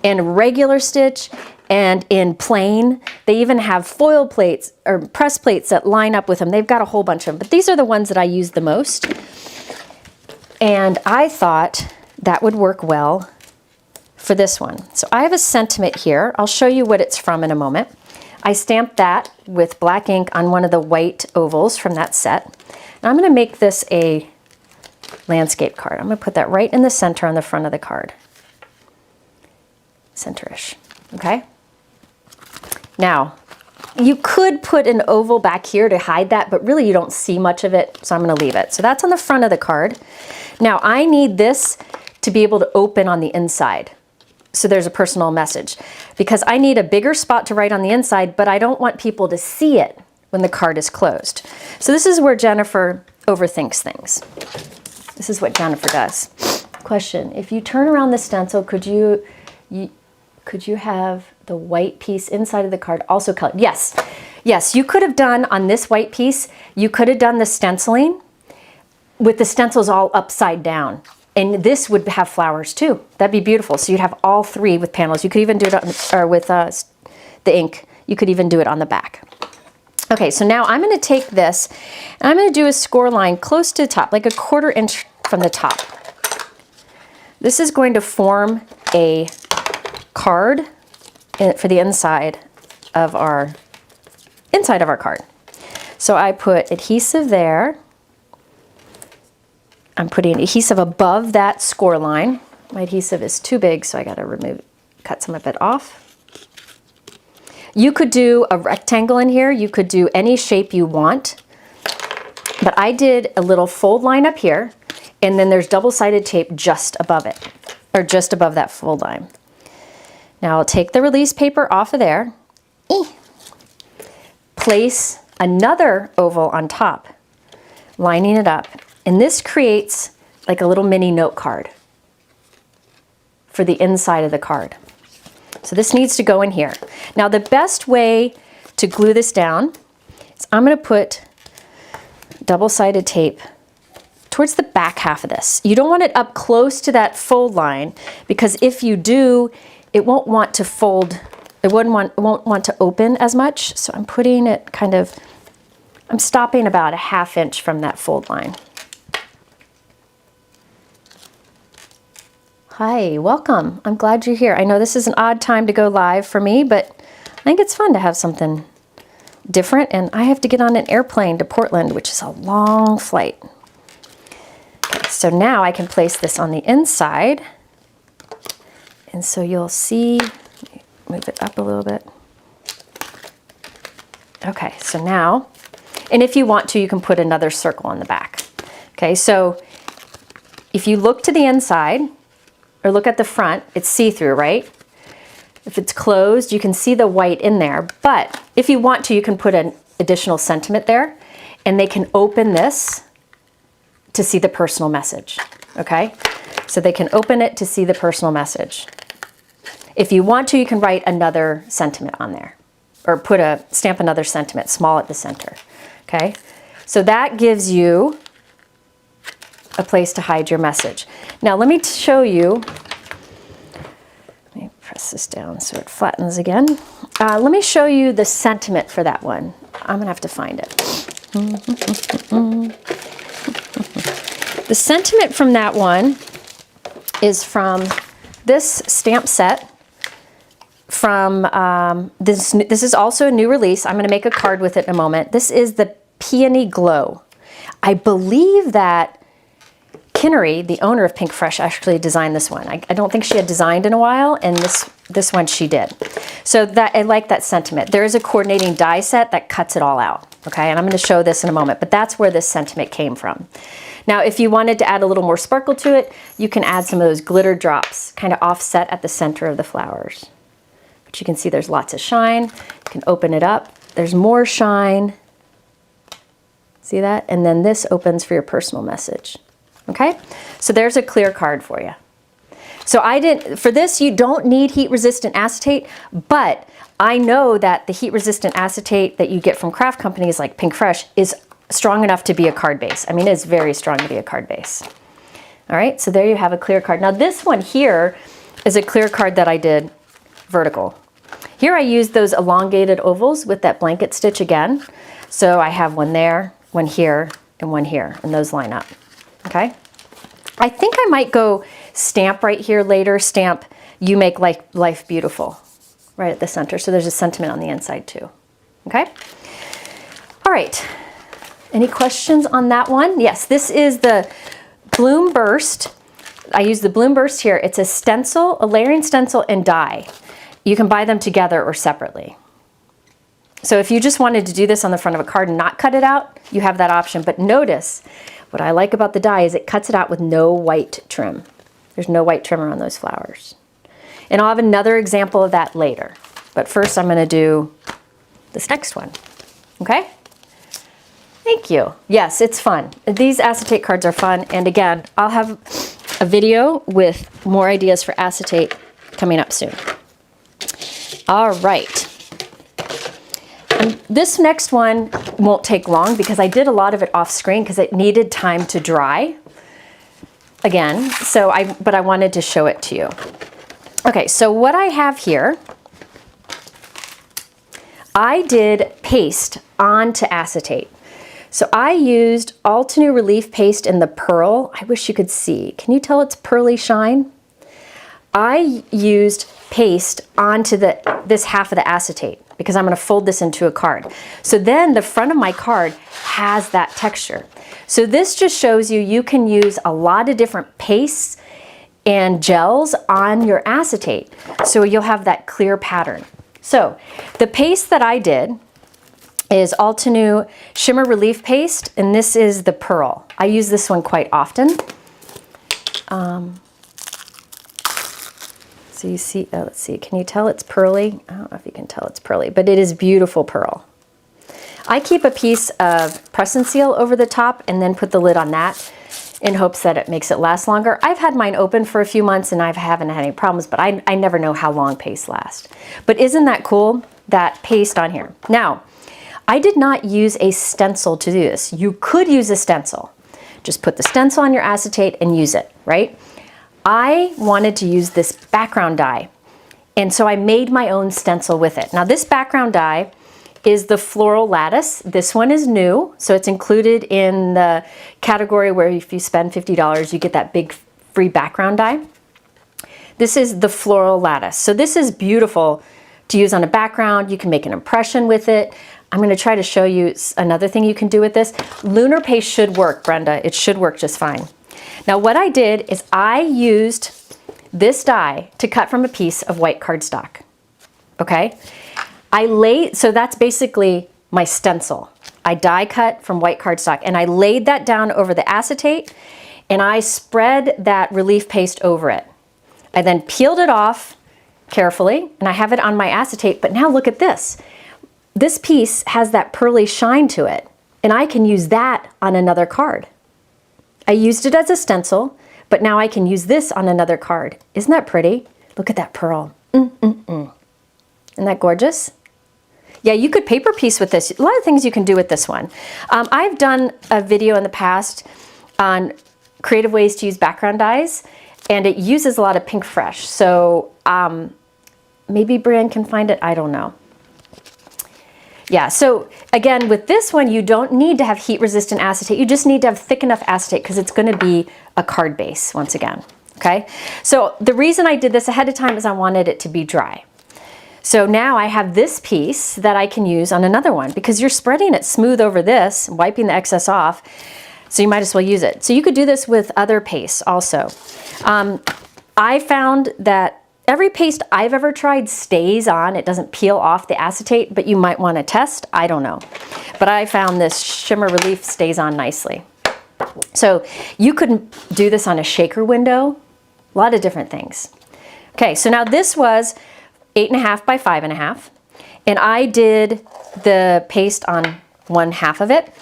and regular stitch and in plain. They even have foil plates or press plates that line up with them. They've got a whole bunch of them, but these are the ones that I use the most. And I thought that would work well for this one. So I have a sentiment here. I'll show you what it's from in a moment. I stamped that with black ink on one of the white ovals from that set. And I'm going to make this a landscape card. I'm going to put that right in the center on the front of the card. Center-ish. Okay? Now, you could put an oval back here to hide that, but really you don't see much of it, so I'm going to leave it. So that's on the front of the card. Now, I need this to be able to open on the inside. So there's a personal message. Because I need a bigger spot to write on the inside, but I don't want people to see it when the card is closed. So this is where Jennifer overthinks things. This is what Jennifer does. Question, if you turn around the stencil, could you have the white piece inside of the card also colored? Yes. Yes, you could have done on this white piece, you could have done the stenciling with the stencils all upside down. And this would have flowers too. That'd be beautiful. So you'd have all three with panels. You could even do it with the ink. You could even do it on the back. Okay, so now I'm going to take this and I'm going to do a score line close to the top, like a 1/4 inch from the top. This is going to form a card for the inside of our card. So I put adhesive there. I'm putting adhesive above that score line. My adhesive is too big, so I got to cut some of it off. You could do a rectangle in here. You could do any shape you want. But I did a little fold line up here, and then there's double-sided tape just above it, or just above that fold line. Now I'll take the release paper off of there. Place another oval on top, lining it up. And this creates like a little mini note card for the inside of the card. So this needs to go in here. Now the best way to glue this down is I'm going to put double-sided tape towards the back half of this. You don't want it up close to that fold line, because if you do, it won't want to fold. It won't want to open as much. So I'm putting it I'm stopping about a 1/2 inch from that fold line. Hi, welcome. I'm glad you're here. I know this is an odd time to go live for me, but I think it's fun to have something different, and I have to get on an airplane to Portland, which is a long flight. Okay, so now I can place this on the inside, and so you'll see, move it up a little bit. Okay, so now, and if you want to, you can put another circle on the back. Okay, so if you look to the inside, or look at the front, it's see-through, right? If it's closed, you can see the white in there, but if you want to, you can put an additional sentiment there, and they can open this to see the personal message, okay? So they can open it to see the personal message. If you want to, you can write another sentiment on there, or stamp another sentiment, small at the center, okay? So that gives you a place to hide your message. Now let me show you, let me press this down so it flattens again. Let me show you the sentiment for that one. I'm gonna have to find it. The sentiment from that one is from this stamp set from, this is also a new release. I'm gonna make a card with it in a moment. This is the Peony Glow. I believe that Kinnery, the owner of Pinkfresh, actually designed this one. I don't think she had designed in a while, and this one she did. So that I like that sentiment. There is a coordinating die set that cuts it all out, okay? And I'm going to show this in a moment, but that's where this sentiment came from. Now, if you wanted to add a little more sparkle to it, you can add some of those glitter drops, kind of offset at the center of the flowers. But you can see there's lots of shine. You can open it up. There's more shine. See that? And then this opens for your personal message. Okay? So there's a clear card for you. So for this, you don't need heat-resistant acetate, but I know that the heat-resistant acetate that you get from craft companies like Pinkfresh is strong enough to be a card base. I mean, it's very strong to be a card base. All right, so there you have a clear card. Now this one here is a clear card that I did vertical. Here I used those elongated ovals with that blanket stitch again. So I have one there, one here, and one here, and those line up, okay? I think I might go stamp right here later, stamp "You Make Life Beautiful" right at the center. So there's a sentiment on the inside too, okay? All right, any questions on that one? Yes, this is the Bloom Burst. I use the Bloom Burst here. It's a stencil, a layering stencil and die. You can buy them together or separately. So if you just wanted to do this on the front of a card and not cut it out, you have that option. But notice, what I like about the die is it cuts it out with no white trim. There's no white trim around those flowers. And I'll have another example of that later. But first I'm gonna do this next one, okay? Thank you. Yes, it's fun. These acetate cards are fun. And again, I'll have a video with more ideas for acetate coming up soon. All right. And this next one won't take long because I did a lot of it off screen because it needed time to dry. Again, but I wanted to show it to you. Okay, so what I have here, I did paste onto acetate. So I used Altenew Relief Paste in the Pearl. I wish you could see. Can you tell it's pearly shine? I used paste onto this half of the acetate because I'm going to fold this into a card. So then the front of my card has that texture. So this just shows you can use a lot of different pastes and gels on your acetate. So you'll have that clear pattern. So the paste that I did is Altenew Shimmer Relief Paste, and this is the Pearl. I use this one quite often. So you see, let's see, can you tell it's pearly? I don't know if you can tell it's pearly, but it is beautiful pearl. I keep a piece of press and seal over the top and then put the lid on that in hopes that it makes it last longer. I've had mine open for a few months and I haven't had any problems, but I never know how long paste lasts. But isn't that cool, that paste on here? Now, I did not use a stencil to do this. You could use a stencil. Just put the stencil on your acetate and use it, right? I wanted to use this background die, and so I made my own stencil with it. Now this background die is the Floral Lattice. This one is new, so it's included in the category where if you spend $50, you get that big free background die. This is the Floral Lattice. So this is beautiful to use on a background. You can make an impression with it. I'm going to try to show you another thing you can do with this. Lunar paste should work, Brenda. It should work just fine. Now what I did is I used this die to cut from a piece of white cardstock, okay? So that's basically my stencil. I die cut from white cardstock and I laid that down over the acetate and I spread that relief paste over it. I then peeled it off carefully and I have it on my acetate, but now look at this. This piece has that pearly shine to it and I can use that on another card. I used it as a stencil, but now I can use this on another card. Isn't that pretty? Look at that pearl. Isn't that gorgeous? Yeah, you could paper piece with this. A lot of things you can do with this one. I've done a video in the past on creative ways to use background dyes, and it uses a lot of Pinkfresh. So maybe Brianne can find it, I don't know. Yeah, so again, with this one, you don't need to have heat-resistant acetate. You just need to have thick enough acetate because it's going to be a card base once again, okay? So the reason I did this ahead of time is I wanted it to be dry. So now I have this piece that I can use on another one because you're spreading it smooth over this, wiping the excess off, so you might as well use it. So you could do this with other pastes also. I found that every paste I've ever tried stays on. It doesn't peel off the acetate, but you might want to test. I don't know. But I found this Shimmer Relief stays on nicely. So you could do this on a shaker window, a lot of different things. Okay, so now this was 8.5 by 5.5, and I did the paste on one half of it.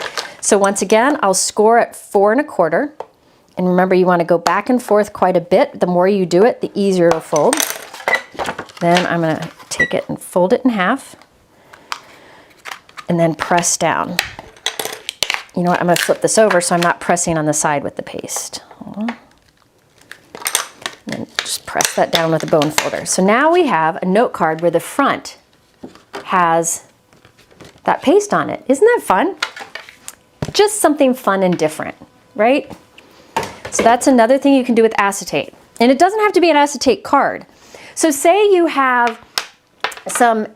So once again, I'll score at 4 1/4. And remember, you want to go back and forth quite a bit. The more you do it, the easier it'll fold. Then I'm going to take it and fold it in half and then press down. You know what, I'm going to flip this over so I'm not pressing on the side with the paste. Hold on. And then just press that down with a bone folder. So now we have a note card where the front has that paste on it. Isn't that fun? Just something fun and different, right? So that's another thing you can do with acetate. And it doesn't have to be an acetate card. So say you have some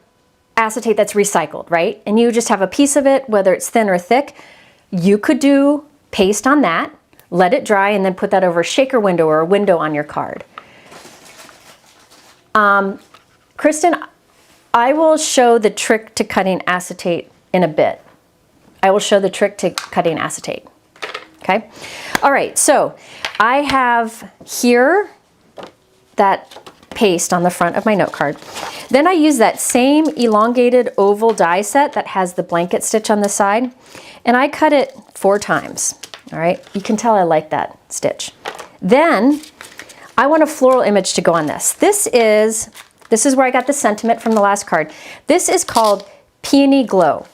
acetate that's recycled, right? And you just have a piece of it, whether it's thin or thick. You could do paste on that, let it dry, and then put that over a shaker window or a window on your card. Kristen, I will show the trick to cutting acetate in a bit. I will show the trick to cutting acetate. Okay? All right, so I have here that paste on the front of my note card. Then I use that same elongated oval die set that has the blanket stitch on the side, and I cut it 4 times. All right, you can tell I like that stitch. Then I want a floral image to go on this. This is where I got the sentiment from the last card. This is called Peony Glow.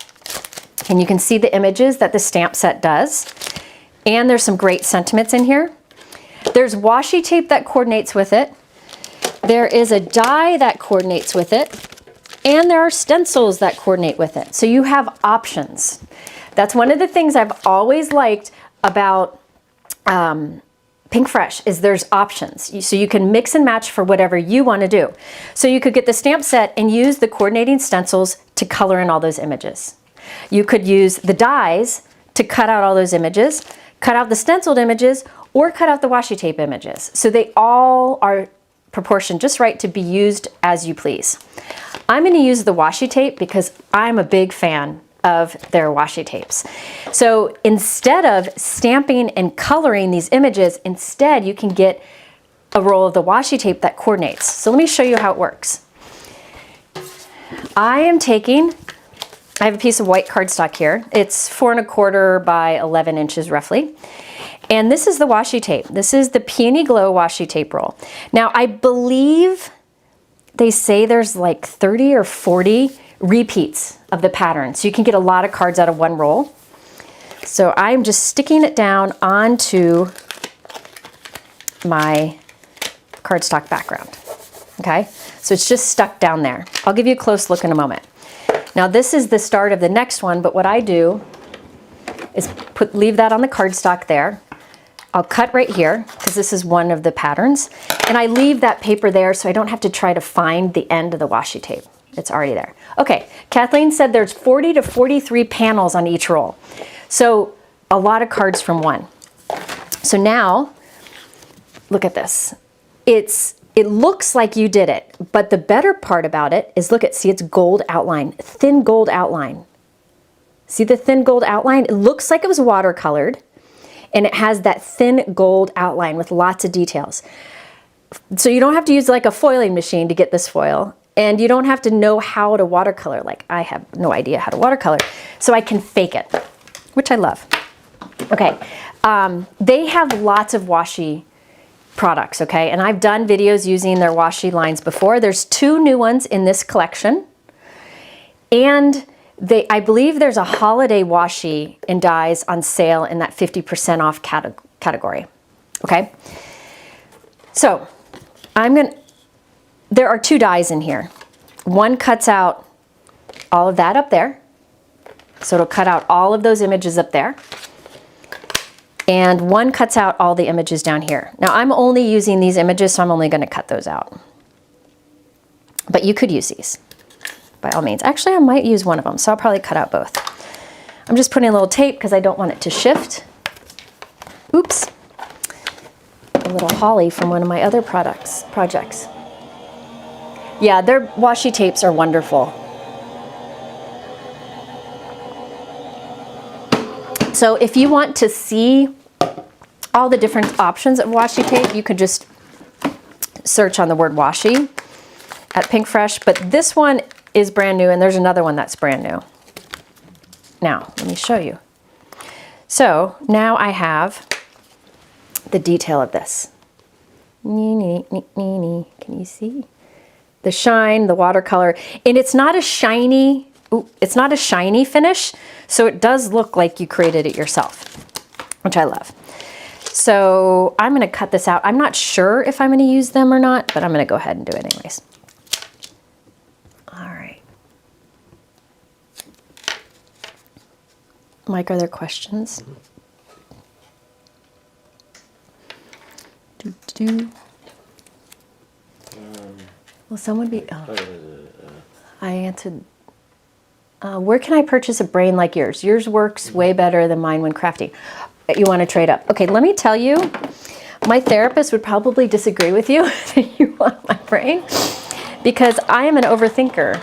And you can see the images that the stamp set does. And there's some great sentiments in here. There's washi tape that coordinates with it. There is a die that coordinates with it. And there are stencils that coordinate with it. So you have options. That's one of the things I've always liked about Pinkfresh is there's options. So you can mix and match for whatever you want to do. So you could get the stamp set and use the coordinating stencils to color in all those images. You could use the dies to cut out all those images, cut out the stenciled images, or cut out the washi tape images. So they all are proportioned just right to be used as you please. I'm going to use the washi tape because I'm a big fan of their washi tapes. So instead of stamping and coloring these images, instead you can get a roll of the washi tape that coordinates. So let me show you how it works. I have a piece of white cardstock here. It's 4 1/4 by 11 inches roughly. And this is the washi tape. This is the Peony Glow washi tape roll. Now I believe they say there's like 30 or 40 repeats of the pattern. So you can get a lot of cards out of one roll. So I'm just sticking it down onto my cardstock background. Okay, so it's just stuck down there. I'll give you a close look in a moment. Now this is the start of the next one, but what I do is leave that on the cardstock there. I'll cut right here because this is one of the patterns, and I leave that paper there so I don't have to try to find the end of the washi tape. It's already there. Okay, Kathleen said there's 40 to 43 panels on each roll. So a lot of cards from one. So now, look at this. It looks like you did it, but the better part about it is see it's gold outline, thin gold outline. See the thin gold outline? It looks like it was watercolored, and it has that thin gold outline with lots of details. So you don't have to use like a foiling machine to get this foil. And you don't have to know how to watercolor. Like I have no idea how to watercolor. So I can fake it, which I love. Okay, they have lots of washi products, okay? And I've done videos using their washi lines before. There's 2 new ones in this collection. And I believe there's a holiday washi and dies on sale in that 50% off category, okay? So there are 2 dies in here. One cuts out all of that up there. So it'll cut out all of those images up there. And one cuts out all the images down here. Now I'm only using these images, so I'm only going to cut those out. But you could use these, by all means. Actually, I might use one of them, so I'll probably cut out both. I'm just putting a little tape because I don't want it to shift. Oops. A little holly from one of my other projects. Yeah, their washi tapes are wonderful. So if you want to see all the different options of washi tape, you could just search on the word washi at Pinkfresh. But this one is brand new, and there's another one that's brand new. Now, let me show you. So now I have the detail of this. Can you see? The shine, the watercolor, and it's not a shiny, finish, so it does look like you created it yourself, which I love. So I'm gonna cut this out. I'm not sure if I'm gonna use them or not, but I'm gonna go ahead and do it anyways. All right. Mike, are there questions? Will someone be, I answered, where can I purchase a brain like yours? Yours works way better than mine when crafting. You want to trade up. Okay, let me tell you, my therapist would probably disagree with you that you want my brain, because I am an overthinker.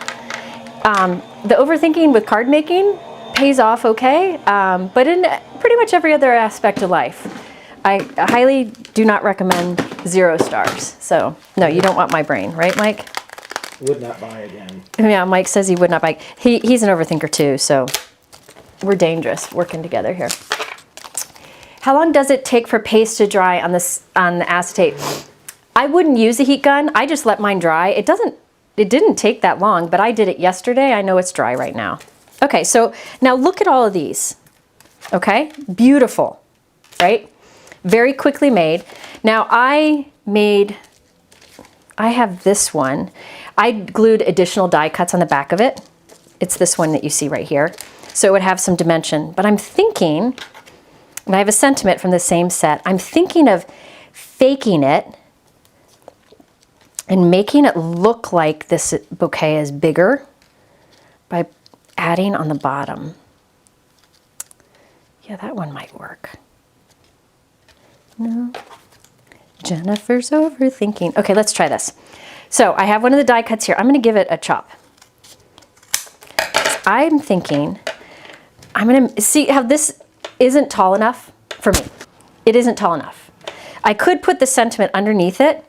The overthinking with card making pays off okay, but in pretty much every other aspect of life, I highly do not recommend 0 stars. So no, you don't want my brain, right, Mike? Would not buy again. Yeah, Mike says he would not buy. He's an overthinker too, so we're dangerous working together here. How long does it take for paste to dry on the acetate? I wouldn't use a heat gun. I just let mine dry. It didn't take that long, but I did it yesterday. I know it's dry right now. Okay, so now look at all of these. Okay, beautiful, right? Very quickly made. Now I have this one. I glued additional die cuts on the back of it. It's this one that you see right here. So it would have some dimension, but I'm thinking, and I have a sentiment from the same set, I'm thinking of faking it and making it look like this bouquet is bigger by adding on the bottom. Yeah, that one might work. No. Jennifer's overthinking. Okay, let's try this. So I have one of the die cuts here. I'm going to give it a chop. I'm thinking, I'm going to see how this isn't tall enough for me. It isn't tall enough. I could put the sentiment underneath it,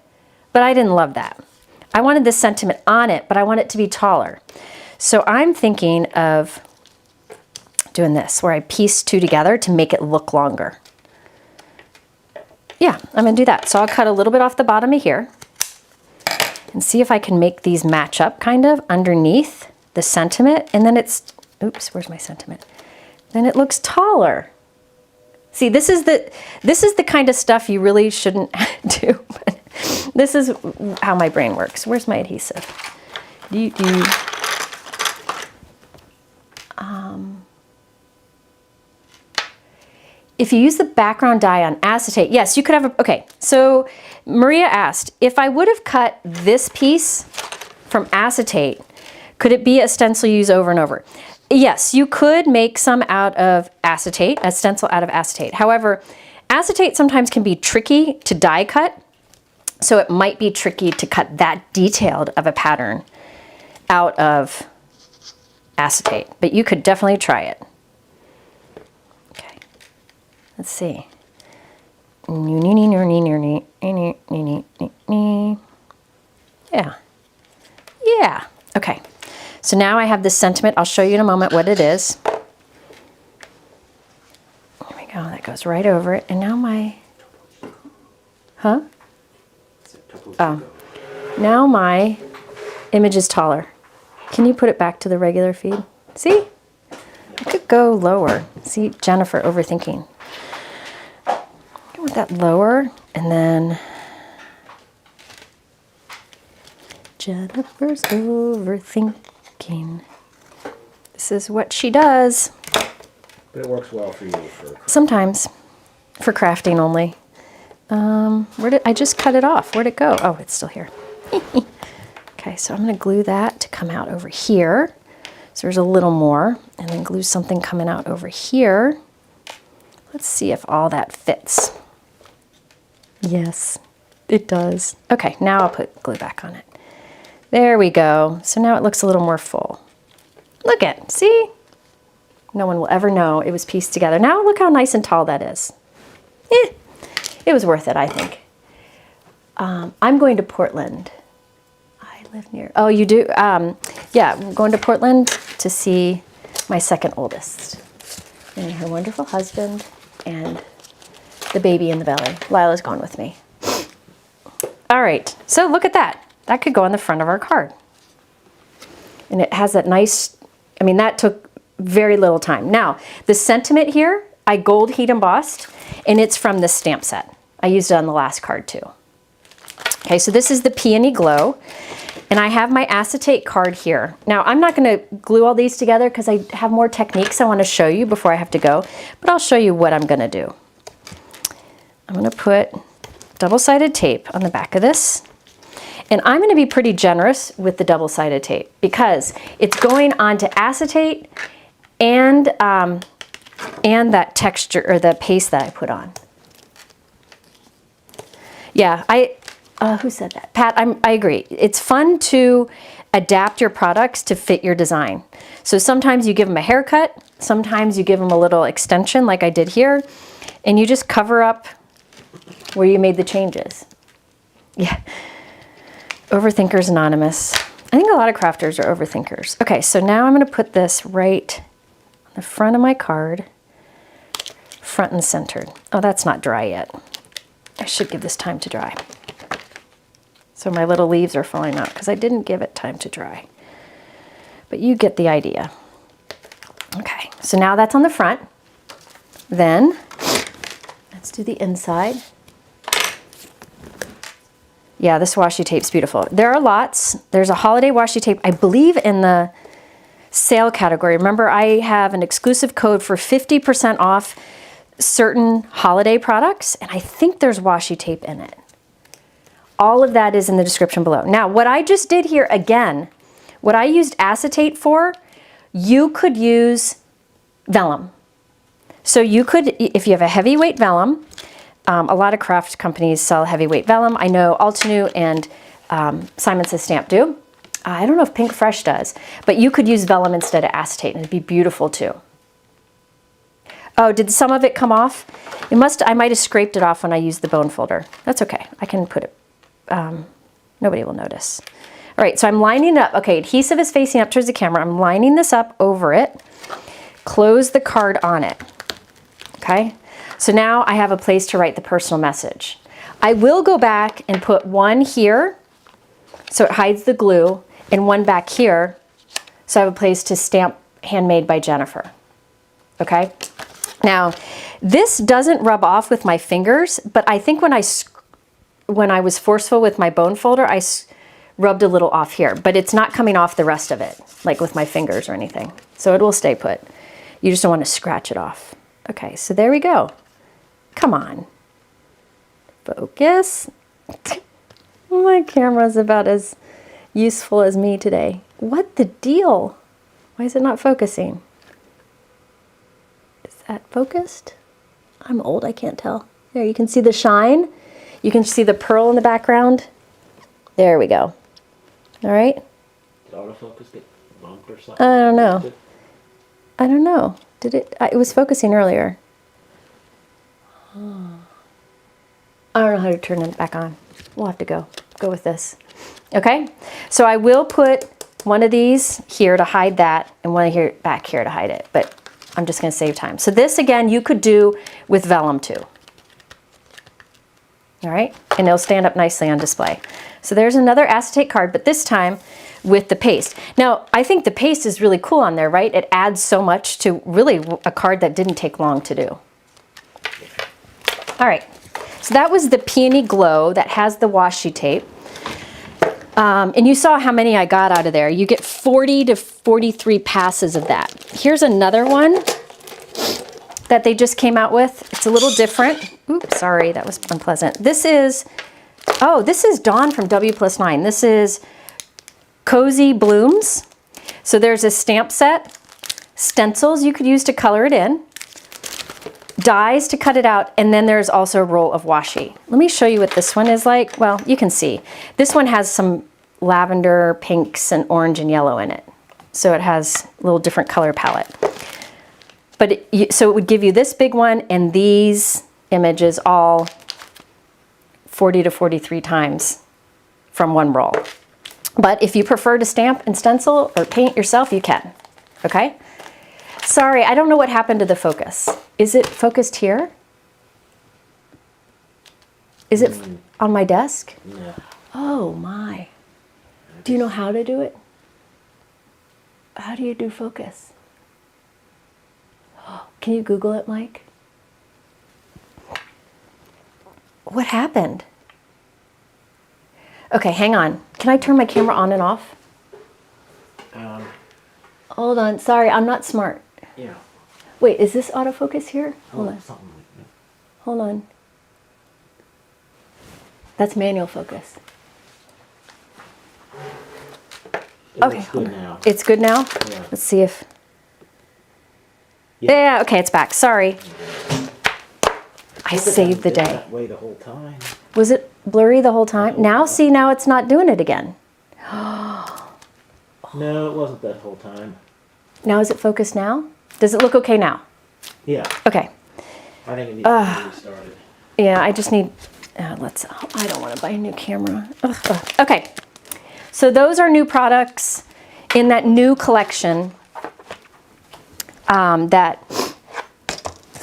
but I didn't love that. I wanted this sentiment on it, but I want it to be taller. So I'm thinking of doing this, where I piece 2 together to make it look longer. Yeah, I'm gonna do that. So I'll cut a little bit off the bottom of here and see if I can make these match up kind of underneath the sentiment, and then it's, oops, where's my sentiment? Then it looks taller. See, this is the kind of stuff you really shouldn't do. This is how my brain works. Where's my adhesive? If you use the background die on acetate, yes, you could have a, okay, so Maria asked, if I would have cut this piece from acetate, could it be a stencil you use over and over? Yes, you could make some out of acetate, a stencil out of acetate. However, acetate sometimes can be tricky to die cut, so it might be tricky to cut that detailed of a pattern out of acetate, but you could definitely try it. Let's see. Yeah. Yeah. Okay. So now I have this sentiment. I'll show you in a moment what it is. There we go. That goes right over it. And now my, huh? Oh. Now my image is taller. Can you put it back to the regular feed? See? I could go lower. See, Jennifer overthinking. With that lower, and then Jennifer's overthinking. This is what she does. But it works well for you. Sometimes, for crafting only. Where did I just cut it off? Where'd it go? Oh, it's still here. Okay, so I'm going to glue that to come out over here. So there's a little more, and then glue something coming out over here. Let's see if all that fits. Yes, it does. Okay, now I'll put glue back on it. There we go. So now it looks a little more full. Look at, see? No one will ever know it was pieced together. Now look how nice and tall that is. It was worth it, I think. I'm going to Portland. I live near, oh, you do? Yeah, I'm going to Portland to see my second oldest. And her wonderful husband and the baby in the belly. Lila's gone with me. All right, so look at that. That could go on the front of our card. And it has that nice, I mean, that took very little time. Now, the sentiment here, I gold heat embossed, and it's from this stamp set. I used it on the last card too. Okay, so this is the Peony Glow, and I have my acetate card here. Now, I'm not gonna glue all these together because I have more techniques I wanna show you before I have to go, but I'll show you what I'm gonna do. I'm gonna put double-sided tape on the back of this. And I'm going to be pretty generous with the double-sided tape because it's going onto acetate and that texture or the paste that I put on. Yeah, who said that? Pat, I agree. It's fun to adapt your products to fit your design. So sometimes you give them a haircut, sometimes you give them a little extension like I did here, and you just cover up where you made the changes. Yeah. Overthinkers Anonymous. I think a lot of crafters are overthinkers. Okay, so now I'm going to put this right on the front of my card, front and centered. Oh, that's not dry yet. I should give this time to dry. So my little leaves are falling out because I didn't give it time to dry. But you get the idea. Okay, so now that's on the front. Then let's do the inside. Yeah, this washi tape's beautiful. There are lots. There's a holiday washi tape, I believe in the sale category. Remember, I have an exclusive code for 50% off certain holiday products, and I think there's washi tape in it. All of that is in the description below. Now, what I just did here, again, what I used acetate for, you could use vellum. So you could, if you have a heavyweight vellum, a lot of craft companies sell heavyweight vellum. I know Altenew and Simon Says Stamp do. I don't know if Pinkfresh does, but you could use vellum instead of acetate and it'd be beautiful too. Oh, did some of it come off? I might have scraped it off when I used the bone folder. That's okay, I can put it, nobody will notice. All right, so I'm lining it up. Okay, adhesive is facing up towards the camera. I'm lining this up over it. Close the card on it, okay? So now I have a place to write the personal message. I will go back and put one here so it hides the glue and one back here so I have a place to stamp handmade by Jennifer. Okay? Now, this doesn't rub off with my fingers, but I think when I was forceful with my bone folder, I rubbed a little off here, but it's not coming off the rest of it, like with my fingers or anything. So it will stay put. You just don't want to scratch it off. Okay, so there we go. Come on. Focus. My camera's about as useful as me today. What the deal? Why is it not focusing? Is that focused? I'm old, I can't tell. There, you can see the shine. You can see the pearl in the background. There we go. All right. Autofocus get bumped or something? I don't know. I don't know. Did it? It was focusing earlier. I don't know how to turn it back on. We'll have to go with this. Okay, so I will put one of these here to hide that and one here back here to hide it, but I'm just going to save time. So this again you could do with vellum too. All right, and it'll stand up nicely on display. So there's another acetate card, but this time with the paste. Now I think the paste is really cool on there, right? It adds so much to really a card that didn't take long to do. All right, so that was the Peony Glow that has the washi tape. And you saw how many I got out of there. You get 40 to 43 passes of that. Here's another one that they just came out with. It's a little different. Oops, sorry, that was unpleasant. This is Dawn from W+9. This is Cozy Blooms. So there's a stamp set, stencils you could use to color it in, dies to cut it out, and then there's also a roll of washi. Let me show you what this one is like. Well, you can see. This one has some lavender, pinks, and orange and yellow in it. So it has a little different color palette. But so it would give you this big one and these images all 40 to 43 times from one roll. But if you prefer to stamp and stencil or paint yourself, you can. Okay? Sorry, I don't know what happened to the focus. Is it focused here? Is it on my desk? Yeah. Oh my. Do you know how to do it? How do you do focus? Can you Google it, Mike? What happened? Okay, hang on. Can I turn my camera on and off? Hold on. Sorry, I'm not smart. Yeah. Wait, is this autofocus here? Hold on. Something like that. Hold on. That's manual focus. Okay. It's good now. It's good now? Yeah. Let's see if... Yeah. Yeah, okay, it's back. Sorry. I saved the day. That way the whole time. Was it blurry the whole time? Now, see, now it's not doing it again. No, it wasn't that whole time. Now is it focused now? Does it look okay now? Yeah. Okay. I think it needs to be restarted. Yeah, I just need... I don't want to buy a new camera. Ugh. Okay. So those are new products in that new collection that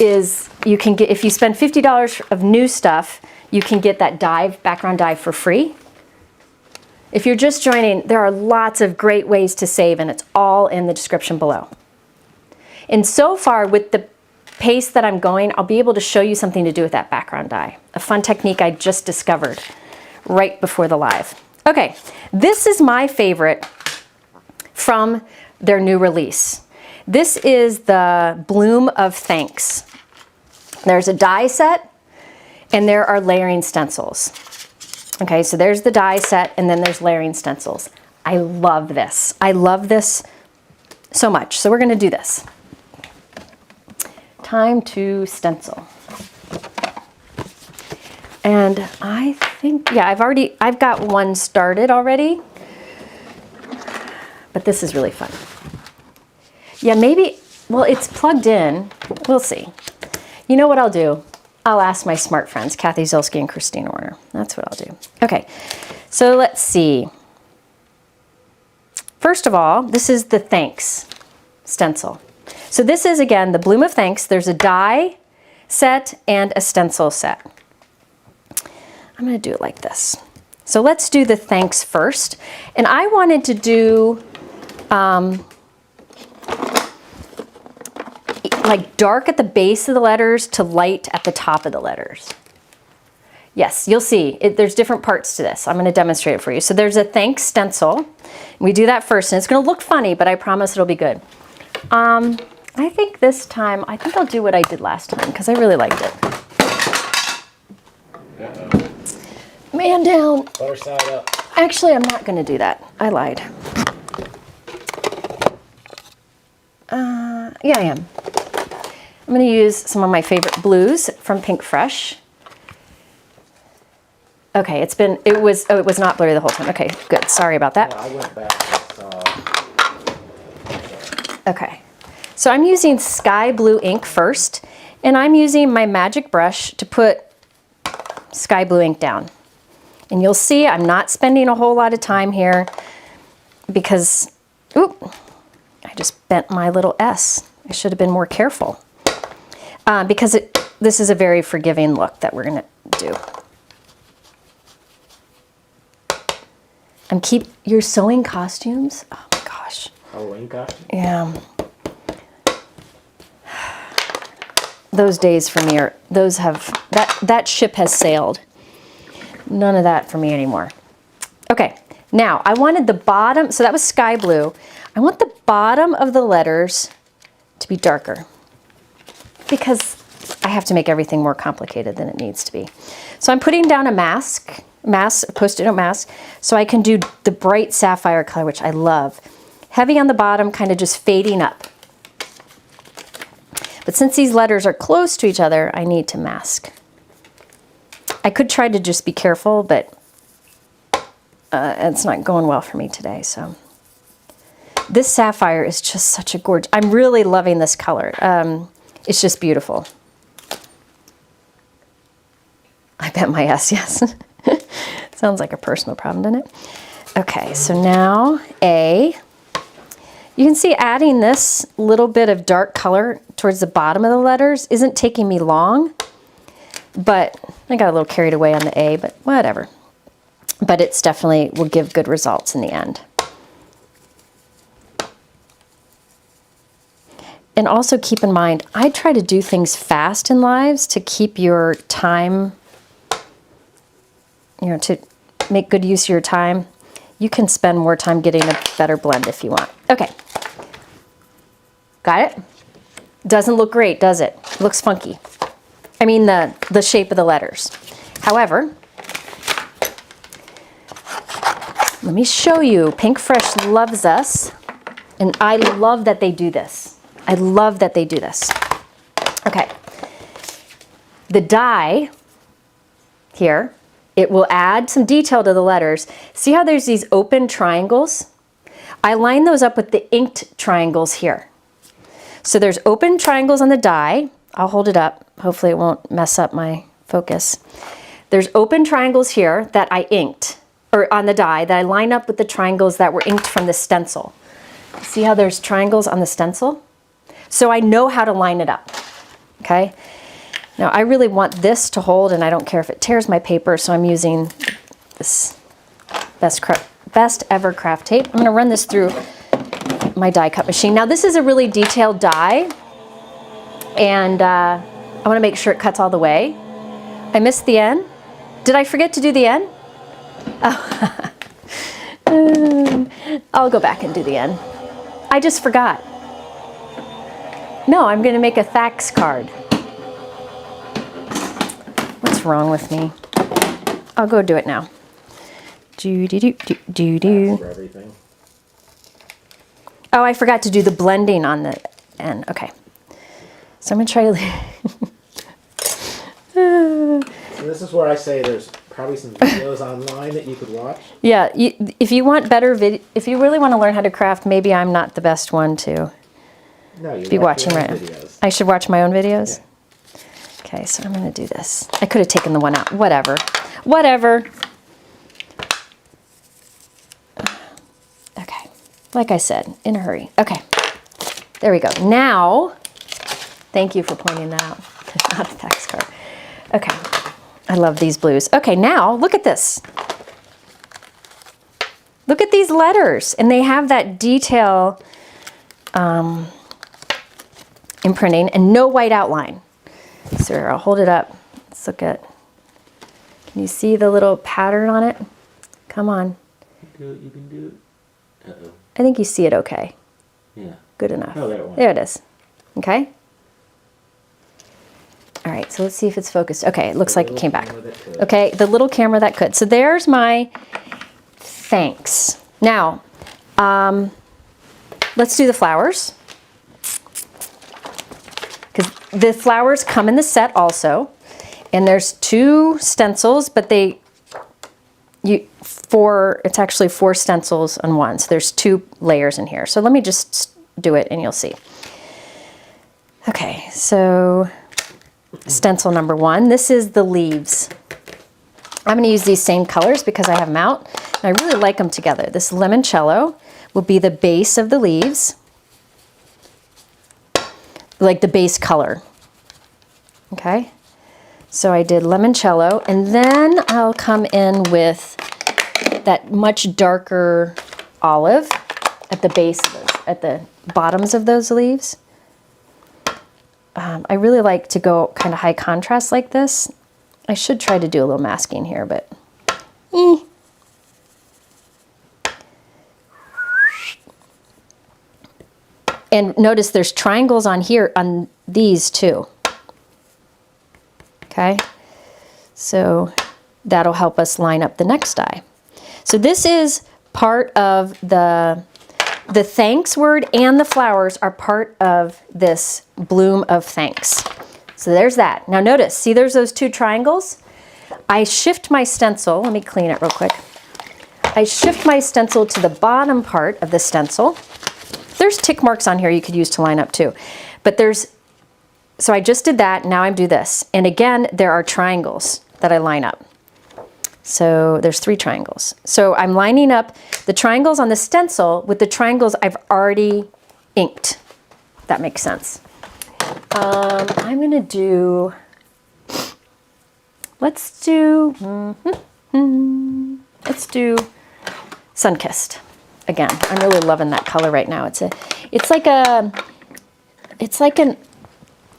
is, you can get, if you spend $50 of new stuff, you can get that background die for free. If you're just joining, there are lots of great ways to save, and it's all in the description below. And so far, with the pace that I'm going, I'll be able to show you something to do with that background die. A fun technique I just discovered right before the live. Okay, this is my favorite from their new release. This is the Bloom of Thanks. There's a die set, and there are layering stencils. Okay, so there's the die set, and then there's layering stencils. I love this. I love this so much. So we're gonna do this. Time to stencil. And I think, yeah, I've got one started already, but this is really fun. Yeah, maybe, well, it's plugged in. We'll see. You know what I'll do? I'll ask my smart friends, Kathy Zilski and Christina Warner. That's what I'll do. Okay, so let's see. First of all, this is the Thanks stencil. So this is, again, the Bloom of Thanks. There's a die set and a stencil set. I'm going to do it like this. So let's do the Thanks first. And I wanted to do like dark at the base of the letters to light at the top of the letters. Yes, you'll see. There's different parts to this. I'm going to demonstrate it for you. So there's a Thanks stencil. We do that first, and it's going to look funny, but I promise it'll be good. I think this time, I think I'll do what I did last time, because I really liked it. Uh-oh. Man down. Other side up. Actually, I'm not going to do that. I lied. Yeah, I am. I'm going to use some of my favorite blues from Pinkfresh. Okay, it was not blurry the whole time. Okay, good. Sorry about that. Yeah, I went back and saw. Okay, so I'm using sky blue ink first, and I'm using my magic brush to put sky blue ink down. And you'll see I'm not spending a whole lot of time here because, oop, I just bent my little S. I should have been more careful. Because this is a very forgiving look that we're gonna do. You're sewing costumes? Oh my gosh. Halloween costume? Yeah. Those days for me that ship has sailed. None of that for me anymore. Okay, now I wanted the bottom, so that was sky blue. I want the bottom of the letters to be darker because I have to make everything more complicated than it needs to be. So I'm putting down a Post-it note mask, so I can do the bright sapphire color, which I love. Heavy on the bottom, kind of just fading up. But since these letters are close to each other, I need to mask. I could try to just be careful, but it's not going well for me today, so. This sapphire is just such a gorgeous, I'm really loving this color. It's just beautiful. I bet my S, yes. Sounds like a personal problem, doesn't it? Okay, so now A. You can see adding this little bit of dark color towards the bottom of the letters isn't taking me long, but I got a little carried away on the A, but whatever. But it's definitely will give good results in the end. And also keep in mind, I try to do things fast in lives to keep your time, you know, to make good use of your time. You can spend more time getting a better blend if you want. Okay. Got it? Doesn't look great, does it? Looks funky. I mean the shape of the letters. However, let me show you. Pinkfresh loves us, and I love that they do this. I love that they do this. Okay. The die here, it will add some detail to the letters. See how there's these open triangles? I line those up with the inked triangles here. So there's open triangles on the die. I'll hold it up. Hopefully it won't mess up my focus. There's open triangles here that I inked, or on the die, that I line up with the triangles that were inked from the stencil. See how there's triangles on the stencil? So I know how to line it up, okay? Now I really want this to hold, and I don't care if it tears my paper, so I'm using this best ever craft tape. I'm gonna run this through my die cut machine. Now this is a really detailed die, and I wanna make sure it cuts all the way. I missed the end. Did I forget to do the end? Oh. I'll go back and do the end. I just forgot. No, I'm gonna make a thanks card. What's wrong with me? I'll go do it now. Do. For everything. Oh, I forgot to do the blending on the end. Okay. So I'm gonna try to... So this is where I say there's probably some videos online that you could watch. Yeah, if you want better if you really want to learn how to craft, maybe I'm not the best one to No, you be watching your own right now. videos. I should watch my own videos? Yeah. Okay, so I'm gonna do this. I could have taken the one out. Whatever. Whatever. Okay. Like I said, in a hurry. Okay. There we go. Now, thank you for pointing that out. Not a thanks card. Okay. I love these blues. Okay, now look at this. Look at these letters, and they have that detail imprinting and no white outline. So I'll hold it up. Let's look at, can you see the little pattern on it? Come on. You can do it. Uh-oh. I think you see it okay. Yeah. Good enough. Oh, there it went. There it is. Okay. All right, so let's see if it's focused. Okay, it looks like it came back. Okay, the little camera that could. So there's my thanks. Now, let's do the flowers. Because the flowers come in the set also. And there's 2 stencils, but it's actually 4 stencils on one. So there's 2 layers in here. So let me just do it and you'll see. Okay, so stencil number 1. This is the leaves. I'm going to use these same colors because I have them out. And I really like them together. This limoncello will be the base of the leaves. Like the base color. Okay. So I did limoncello, and then I'll come in with that much darker olive at the base, at the bottoms of those leaves. I really like to go kind of high contrast like this. I should try to do a little masking here, but And notice there's triangles on here on these too. Okay, so that'll help us line up the next die. So this is part of the thanks word, and the flowers are part of this bloom of thanks. So there's that. Now notice, see there's those 2 triangles? I shift my stencil, let me clean it real quick. I shift my stencil to the bottom part of the stencil. There's tick marks on here you could use to line up too. But so I just did that, now I do this. And again, there are triangles that I line up. So there's 3 triangles. So I'm lining up the triangles on the stencil with the triangles I've already inked. If that makes sense. I'm gonna do, let's do Sunkissed. Again, I'm really loving that color right now. It's like an,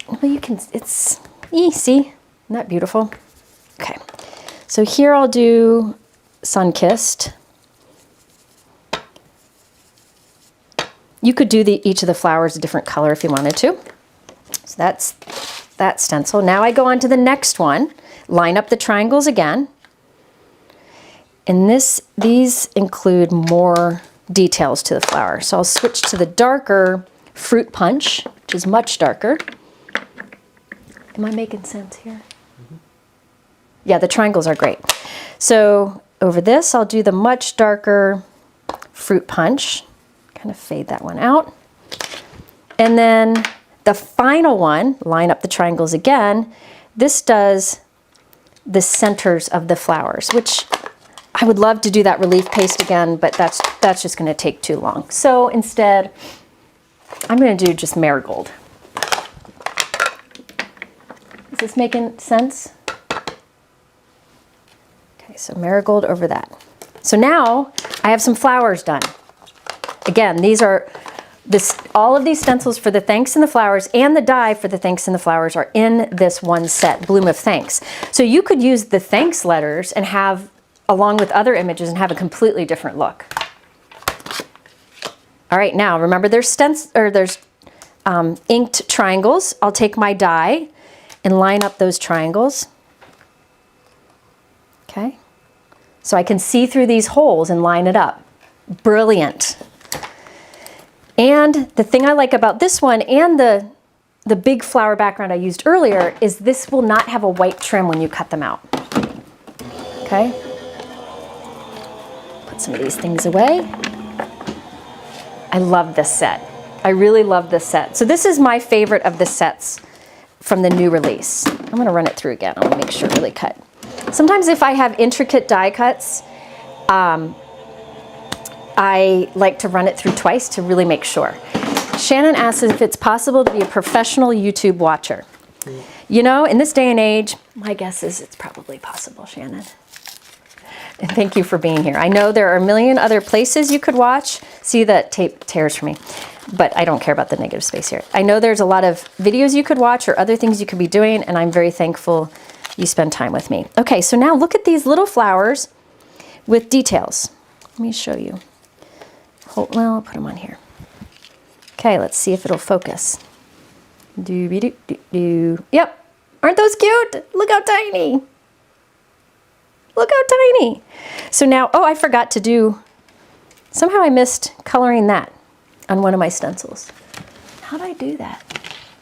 well, you can, see, isn't that beautiful? Okay, so here I'll do Sunkissed. You could do each of the flowers a different color if you wanted to. So that's that stencil. Now I go on to the next one, line up the triangles again. And these include more details to the flower. So I'll switch to the darker Fruit Punch, which is much darker. Am I making sense here? Mm-hmm. Yeah, the triangles are great. So over this, I'll do the much darker Fruit Punch. Kind of fade that one out. And then the final one, line up the triangles again. This does the centers of the flowers, which I would love to do that relief paste again, but that's just going to take too long. So instead, I'm going to do just marigold. Is this making sense? Okay, so marigold over that. So now I have some flowers done. Again, these are all of these stencils for the thanks and the flowers and the die for the thanks and the flowers are in this one set, Bloom of Thanks. So you could use the thanks letters and have, along with other images, and have a completely different look. All right, now remember there's inked triangles. I'll take my die and line up those triangles. Okay, so I can see through these holes and line it up. Brilliant. And the thing I like about this one and the big flower background I used earlier is this will not have a white trim when you cut them out. Okay? Put some of these things away. I love this set. I really love this set. So this is my favorite of the sets from the new release. I'm gonna run it through again. I wanna make sure really cut. Sometimes if I have intricate die cuts, I like to run it through twice to really make sure. Shannon asks if it's possible to be a professional YouTube watcher. You know, in this day and age, my guess is it's probably possible, Shannon. And thank you for being here. I know there are a million other places you could watch. See, that tape tears for me, but I don't care about the negative space here. I know there's a lot of videos you could watch or other things you could be doing, and I'm very thankful you spend time with me. Okay, so now look at these little flowers with details. Let me show you. Well, I'll put them on here. Okay, let's see if it'll focus. Doo-be-doo-doo-doo. Yep, aren't those cute? Look how tiny. Look how tiny. So now, oh, I forgot to do, somehow I missed coloring that on one of my stencils. How did I do that?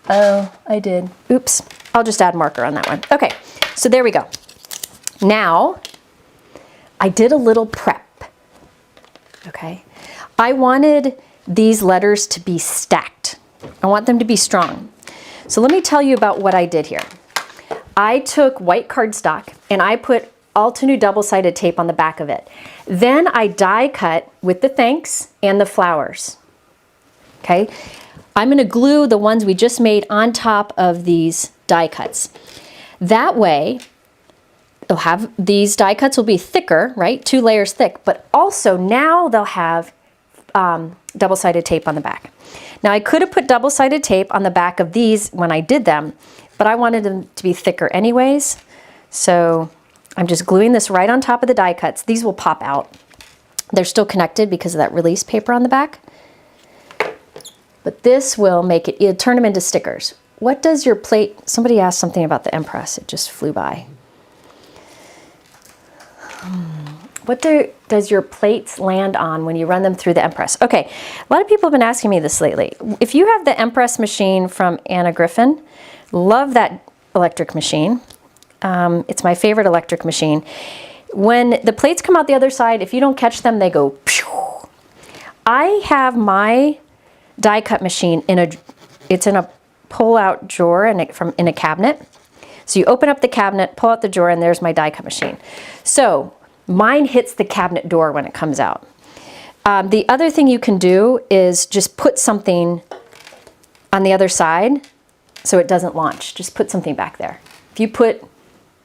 Oh, I did. Oops, I'll just add marker on that one. Okay, so there we go. Now, I did a little prep, okay? I wanted these letters to be stacked. I want them to be strong. So let me tell you about what I did here. I took white cardstock and I put Altenew double-sided tape on the back of it. Then I die cut with the thanks and the flowers. Okay? I'm gonna glue the ones we just made on top of these die cuts. That way, they'll have, these die cuts will be thicker, right? 2 layers thick, but also now they'll have double-sided tape on the back. Now I could have put double-sided tape on the back of these when I did them, but I wanted them to be thicker anyways. So I'm just gluing this right on top of the die cuts. These will pop out. They're still connected because of that release paper on the back. But this will make it, it'll turn them into stickers. What does your plate, somebody asked something about the Empress, it just flew by. What does your plates land on when you run them through the Empress? Okay, a lot of people have been asking me this lately. If you have the Empress machine from Anna Griffin, love that electric machine. It's my favorite electric machine. When the plates come out the other side, if you don't catch them, they go pew. I have my die cut machine it's in a pull-out drawer in a cabinet. So you open up the cabinet, pull out the drawer, and there's my die cut machine. So mine hits the cabinet door when it comes out. The other thing you can do is just put something on the other side so it doesn't launch. Just put something back there. If you put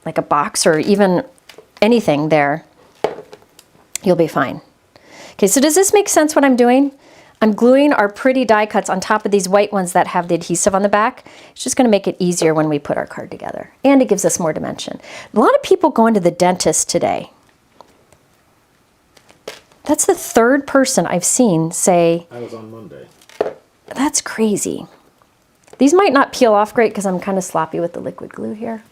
like a box or even anything there, you'll be fine. Okay, so does this make sense what I'm doing? I'm gluing our pretty die cuts on top of these white ones that have the adhesive on the back. It's just gonna make it easier when we put our card together. And it gives us more dimension. A lot of people going to the dentist today. That's the third person I've seen say, I was on Monday. that's crazy. These might not peel off great because I'm kind of sloppy with the liquid glue here.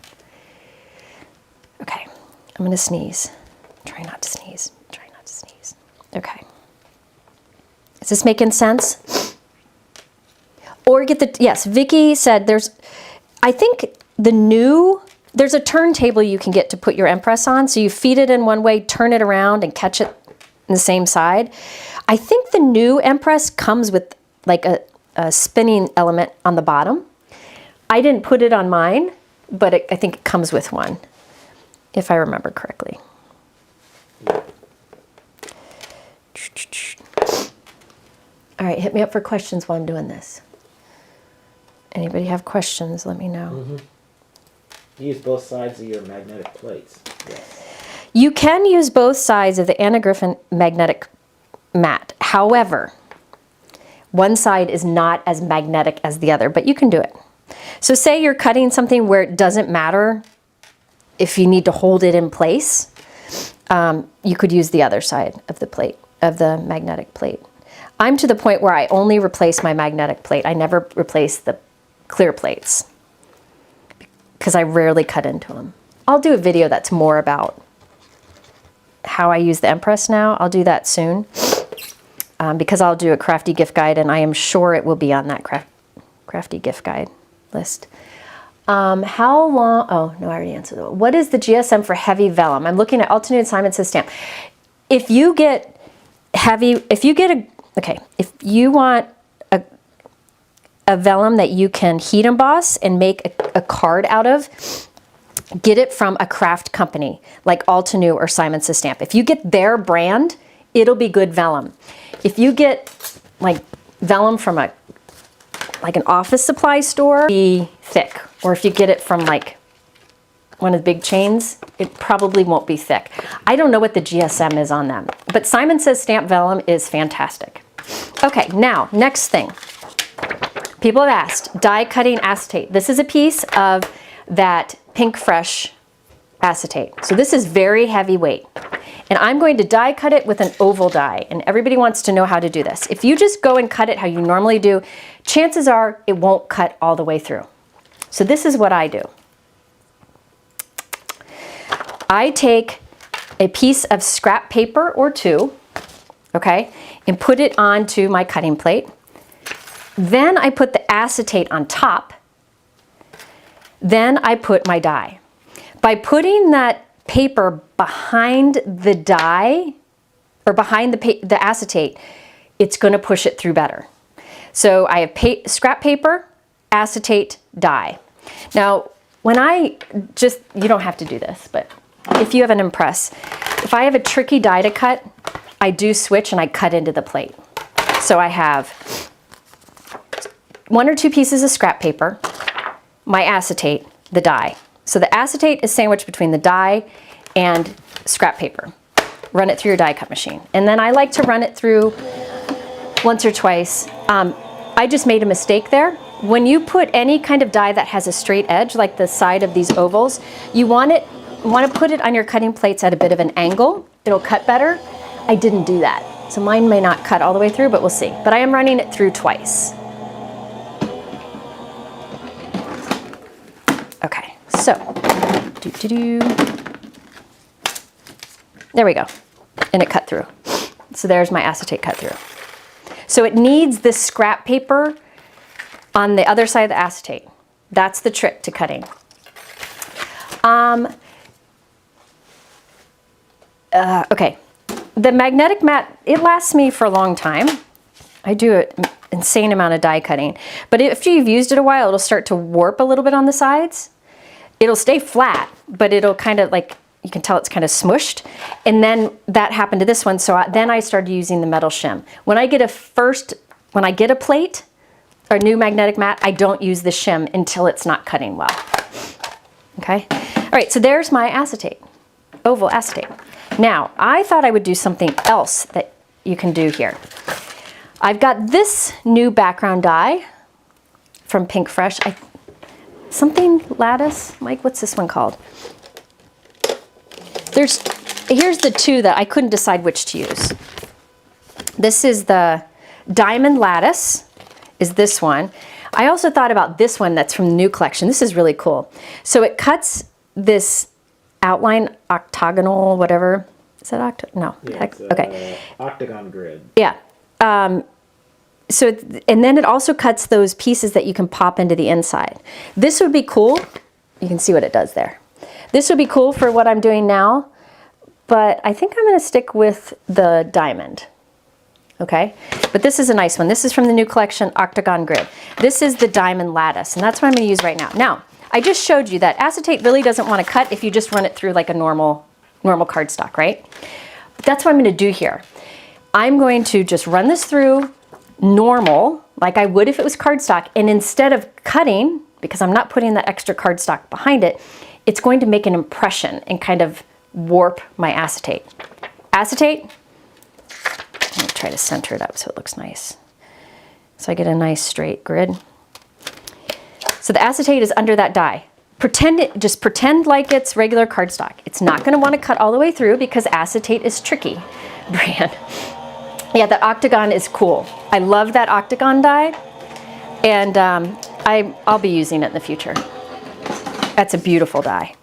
Okay, I'm gonna sneeze. Try not to sneeze, try not to sneeze. Okay. Is this making sense? Or get the, yes, Vicky said I think there's a turntable you can get to put your Empress on. So you feed it in one way, turn it around and catch it in the same side. I think the new Empress comes with like a spinning element on the bottom. I didn't put it on mine, but I think it comes with one, if I remember correctly. All right, hit me up for questions while I'm doing this. Anybody have questions, let me know. Mm-hmm. Use both sides of your magnetic plates. Yes. You can use both sides of the Anna Griffin magnetic mat. However, one side is not as magnetic as the other, but you can do it. So say you're cutting something where it doesn't matter if you need to hold it in place, you could use the other side of the plate, of the magnetic plate. I'm to the point where I only replace my magnetic plate. I never replace the clear plates because I rarely cut into them. I'll do a video that's more about how I use the Empress now. I'll do that soon because I'll do a crafty gift guide, and I am sure it will be on that crafty gift guide list. How long, oh no, I already answered that. What is the GSM for heavy vellum? I'm looking at Altenew and Simon Says stamp. If you get heavy, if you want a vellum that you can heat emboss and make a card out of, get it from a craft company like Altenew or Simon Says stamp. If you get their brand, it'll be good vellum. If you get like vellum from an office supply store, be thick. Or if you get it from like one of the big chains, it probably won't be thick. I don't know what the GSM is on them, but Simon Says stamp vellum is fantastic. Okay, now, next thing. People have asked, die cutting acetate. This is a piece of that Pinkfresh acetate. So this is very heavyweight. And I'm going to die cut it with an oval die. And everybody wants to know how to do this. If you just go and cut it how you normally do, chances are it won't cut all the way through. So this is what I do. I take a piece of scrap paper or two, okay, and put it onto my cutting plate. Then I put the acetate on top. Then I put my die. By putting that paper behind the die, or behind the acetate, it's going to push it through better. So I have scrap paper, acetate, die. Now, when you don't have to do this, but if you have an Impress, if I have a tricky die to cut, I do switch and I cut into the plate. So I have 1 or 2 pieces of scrap paper, my acetate, the die. So the acetate is sandwiched between the die and scrap paper. Run it through your die cut machine. And then I like to run it through once or twice. I just made a mistake there. When you put any kind of die that has a straight edge, like the side of these ovals, you want to put it on your cutting plates at a bit of an angle. It'll cut better. I didn't do that. So mine may not cut all the way through, but we'll see. But I am running it through twice. Okay, so, there we go, and it cut through. So there's my acetate cut through. So it needs this scrap paper on the other side of the acetate. That's the trick to cutting. Okay, the magnetic mat, it lasts me for a long time. I do an insane amount of die cutting. But if you've used it a while, it'll start to warp a little bit on the sides. it'll stay flat, but it'll kind of like, you can tell it's kind of smushed. And then that happened to this one. So then I started using the metal shim. When I get a plate or a new magnetic mat, I don't use the shim until it's not cutting well. Okay. All right. So there's my acetate, oval acetate. Now I thought I would do something else that you can do here. I've got this new background die from Pinkfresh. Something lattice. Mike, what's this one called? Here's the two that I couldn't decide which to use. This is the Diamond Lattice, is this one. I also thought about this one that's from the new collection. This is really cool. So it cuts this outline, octagonal, whatever. Is that no? Yeah, okay. Octagon grid. Yeah. And then it also cuts those pieces that you can pop into the inside. This would be cool. You can see what it does there. This would be cool for what I'm doing now, but I think I'm going to stick with the diamond. Okay, but this is a nice one. This is from the new collection, Octagon Grid. This is the Diamond Lattice, and that's what I'm going to use right now. Now, I just showed you that acetate really doesn't want to cut if you just run it through like a normal cardstock, right? But that's what I'm going to do here. I'm going to just run this through normal, like I would if it was cardstock, and instead of cutting, because I'm not putting that extra cardstock behind it, it's going to make an impression and kind of warp my acetate. Acetate, I'm going to try to center it up so it looks nice. So I get a nice straight grid. So the acetate is under that die. Just pretend like it's regular cardstock. It's not going to want to cut all the way through because acetate is tricky. Brian. Yeah, that Octagon is cool. I love that Octagon die, and I'll be using it in the future. That's a beautiful die.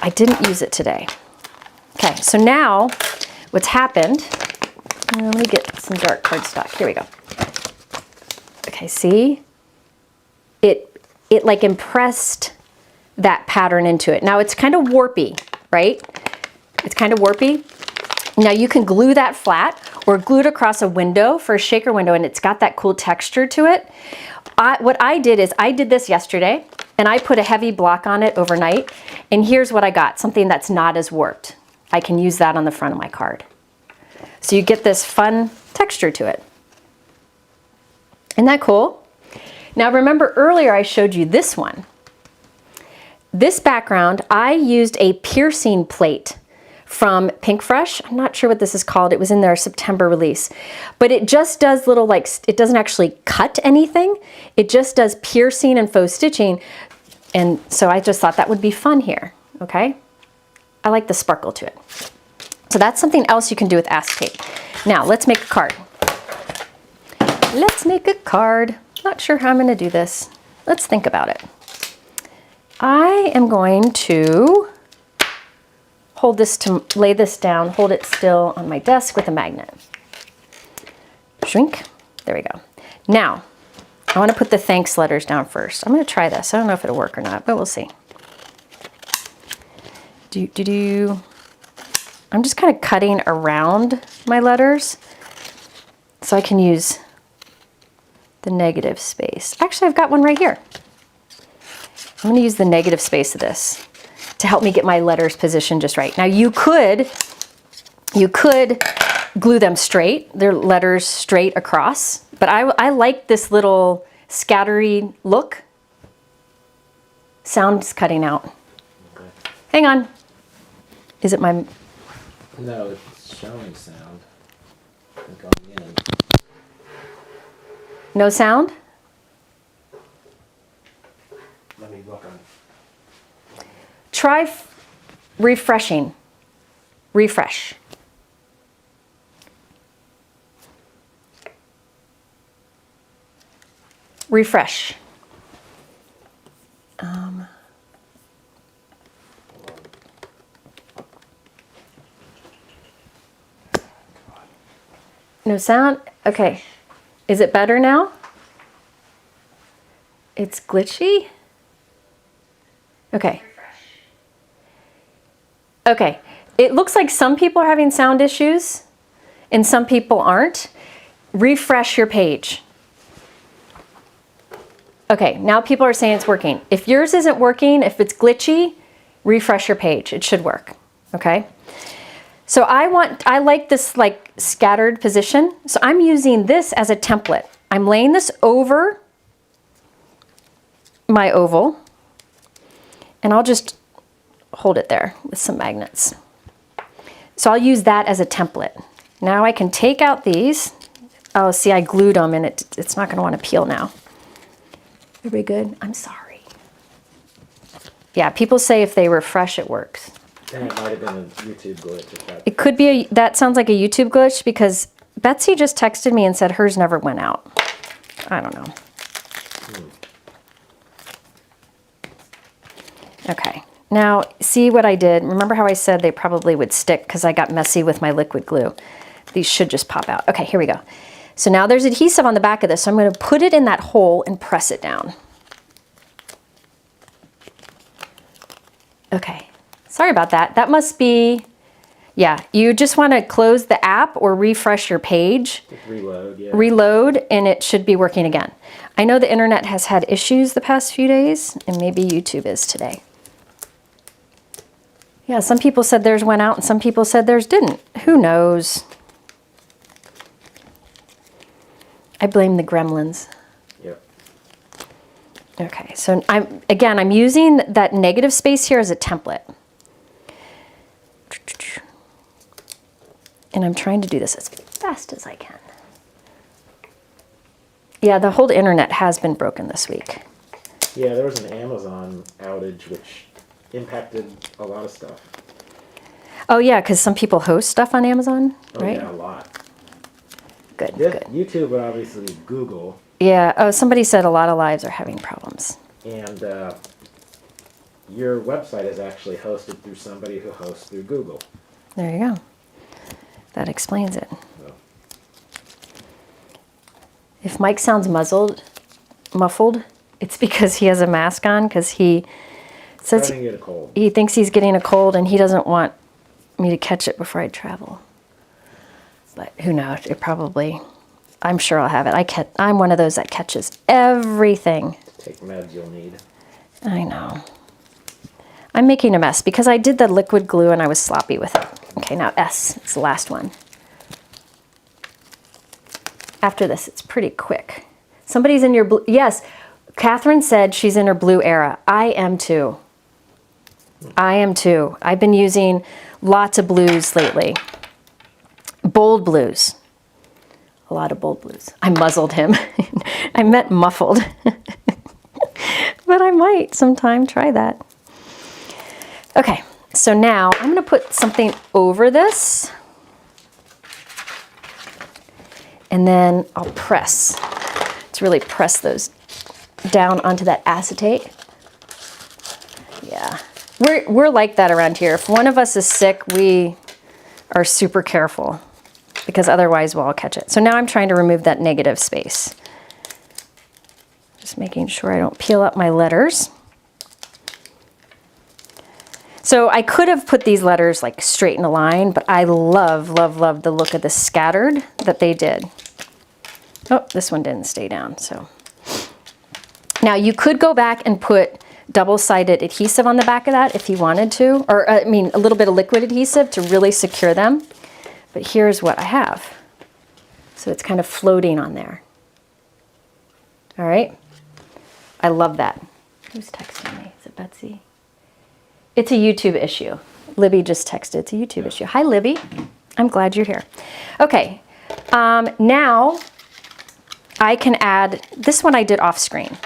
I didn't use it today. Okay, so now what's happened, let me get some dark cardstock. Here we go. Okay, see? It like impressed that pattern into it. Now it's kind of warpy, right? It's kind of warpy. Now you can glue that flat or glue it across a window for a shaker window, and it's got that cool texture to it. What I did is I did this yesterday, and I put a heavy block on it overnight, and here's what I got, something that's not as warped. I can use that on the front of my card. So you get this fun texture to it. Isn't that cool? Now remember earlier I showed you this one. This background, I used a piercing plate from Pinkfresh. I'm not sure what this is called. It was in their September release. But it just does little, like, it doesn't actually cut anything. It just does piercing and faux stitching. And so I just thought that would be fun here, okay? I like the sparkle to it. So that's something else you can do with acetate. Now, let's make a card. Let's make a card. Not sure how I'm going to do this. Let's think about it. I am going to lay this down, hold it still on my desk with a magnet. Shrink. There we go. Now, I want to put the thanks letters down first. I'm going to try this. I don't know if it'll work or not, but we'll see. I'm just kind of cutting around my letters so I can use the negative space. Actually, I've got one right here. I'm going to use the negative space of this to help me get my letters positioned just right. Now you could glue them straight, their letters straight across, but I like this little scattery look. Sound's cutting out. Okay. Hang on. Is it my... No, it's showing sound. Going in. No sound? Let me look on. Try refreshing. Refresh. Refresh. No sound? Okay. Is it better now? It's glitchy? Okay. Okay. It looks like some people are having sound issues and some people aren't. Refresh your page. Okay, now people are saying it's working. If yours isn't working, if it's glitchy, refresh your page. It should work, okay? So I like this like scattered position. So I'm using this as a template. I'm laying this over my oval, and I'll just hold it there with some magnets. So I'll use that as a template. Now I can take out these. Oh, see, I glued them and it's not gonna wanna peel now. Everybody good? I'm sorry. Yeah, people say if they refresh, it works. And it might have been a YouTube glitch. If that... It could be, that sounds like a YouTube glitch because Betsy just texted me and said hers never went out. I don't know. Okay, now see what I did? Remember how I said they probably would stick because I got messy with my liquid glue. These should just pop out. Okay, here we go. So now there's adhesive on the back of this, so I'm going to put it in that hole and press it down. Okay, sorry about that. That must be, yeah, you just want to close the app or refresh your page. Reload, yeah. Reload, and it should be working again. I know the internet has had issues the past few days, and maybe YouTube is today. Yeah, some people said theirs went out, and some people said theirs didn't. Who knows? I blame the gremlins. Yep. Okay, so I'm using that negative space here as a template. And I'm trying to do this as fast as I can. Yeah, the whole internet has been broken this week. Yeah, there was an Amazon outage which impacted a lot of stuff. Oh yeah, because some people host stuff on Amazon, right? Yeah, a lot. Good, This, good. YouTube would obviously Google. Yeah, oh, somebody said a lot of lives are having problems. And your website is actually hosted through somebody who hosts through Google. There you go. That explains it. So. If Mike sounds muffled, it's because he has a mask on, because he says Starting to get a cold. he thinks he's getting a cold and he doesn't want me to catch it before I travel. But who knows? It probably, I'm sure I'll have it. I'm one of those that catches everything. Take meds you'll need. I know. I'm making a mess because I did the liquid glue and I was sloppy with it. Okay, now S, it's the last one. After this, it's pretty quick. Somebody's in your blue, yes, Catherine said she's in her blue era. I am too. I am too. I've been using lots of blues lately. Bold blues. A lot of bold blues. I muzzled him. I meant muffled. But I might sometime try that. Okay, so now I'm going to put something over this. And then I'll press. Let's really press those down onto that acetate. Yeah, we're like that around here. If one of us is sick, we are super careful because otherwise we'll all catch it. So now I'm trying to remove that negative space. Just making sure I don't peel up my letters. So I could have put these letters like straight in a line, but I love, love, love the look of the scattered that they did. Oh, this one didn't stay down, so. Now you could go back and put double-sided adhesive on the back of that if you wanted to, or I mean a little bit of liquid adhesive to really secure them. But here's what I have. So it's kind of floating on there. All right, I love that. Who's texting me? Is it Betsy? It's a YouTube issue. Libby just texted, it's a YouTube issue. Hi, Libby. I'm glad you're here. Okay, now I can add, this one I did off screen.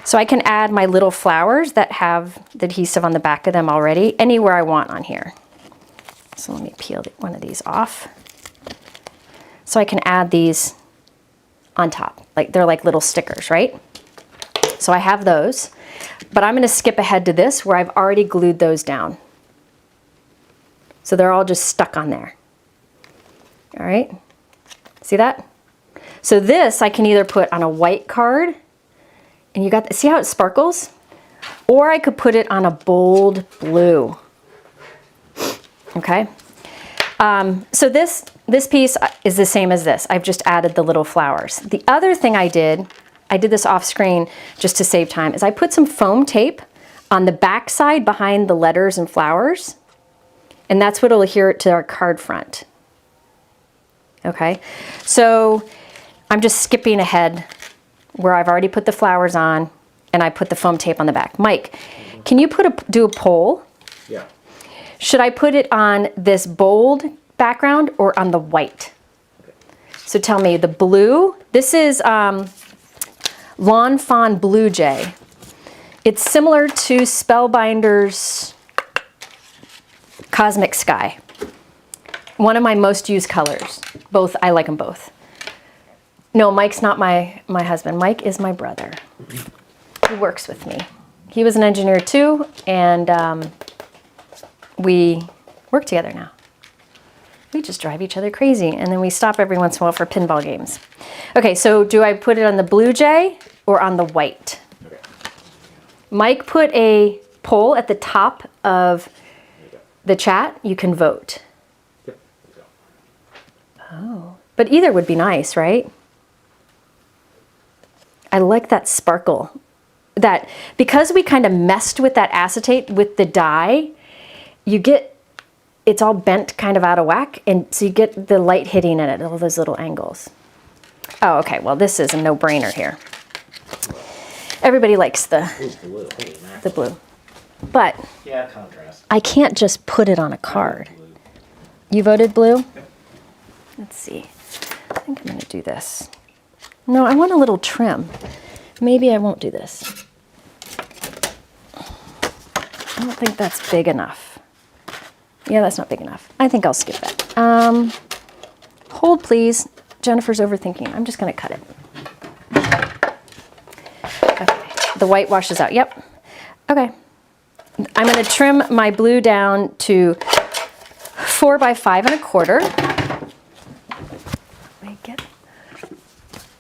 So I can add my little flowers that have the adhesive on the back of them already, anywhere I want on here. So let me peel one of these off. So I can add these on top, like they're like little stickers, right? So I have those. But I'm going to skip ahead to this where I've already glued those down. So they're all just stuck on there. All right, see that? So this I can either put on a white card, and you got, see how it sparkles? Or I could put it on a bold blue. Okay, so this piece is the same as this. I've just added the little flowers. The other thing I did, I did this off screen just to save time, is I put some foam tape on the back side behind the letters and flowers, and that's what will adhere to our card front. Okay, so I'm just skipping ahead where I've already put the flowers on and I put the foam tape on the back. Mike, can you do a poll? Yeah. Should I put it on this bold background or on the white? Okay. So tell me, the blue, this is Lawn Fawn Blue Jay. It's similar to Spellbinder's Cosmic Sky. One of my most used colors. Both, I like them both. No, Mike's not my husband. Mike is my brother. He works with me. He was an engineer too, and we work together now. We just drive each other crazy, and then we stop every once in a while for pinball games. Okay, so do I put it on the Blue Jay or on the white? Okay. Mike put a poll at the top of the chat. You can vote. Yep. Oh, but either would be nice, right? I like that sparkle. That, because we kind of messed with that acetate with the dye, you get, it's all bent kind of out of whack, and so you get the light hitting in it, all those little angles. Oh, okay, well this is a no-brainer here. Everybody likes the blue. But yeah, contrast. I can't just put it on a card. You voted blue? Yep. Let's see. I think I'm going to do this. No, I want a little trim. Maybe I won't do this. I don't think that's big enough. Yeah, that's not big enough. I think I'll skip that. Hold, please. Jennifer's overthinking. I'm just going to cut it. Okay. The white washes out. Yep. Okay. I'm going to trim my blue down to 4 by 5 1/4.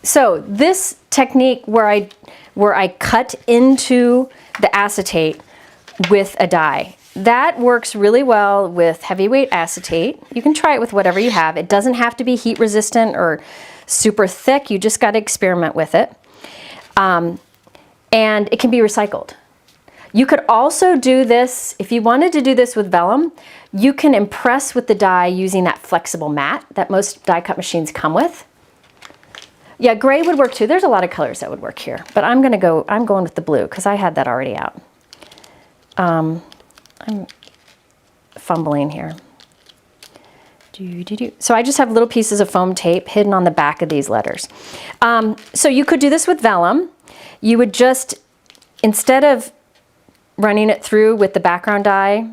So this technique where I cut into the acetate with a die, that works really well with heavyweight acetate. You can try it with whatever you have. It doesn't have to be heat resistant or super thick. You just got to experiment with it. And it can be recycled. You could also do this, if you wanted to do this with vellum, you can impress with the die using that flexible mat that most die cut machines come with. Yeah, gray would work too. There's a lot of colors that would work here, but I'm going with the blue because I had that already out. I'm fumbling here. So I just have little pieces of foam tape hidden on the back of these letters. So you could do this with vellum. You would just, instead of running it through with the background die,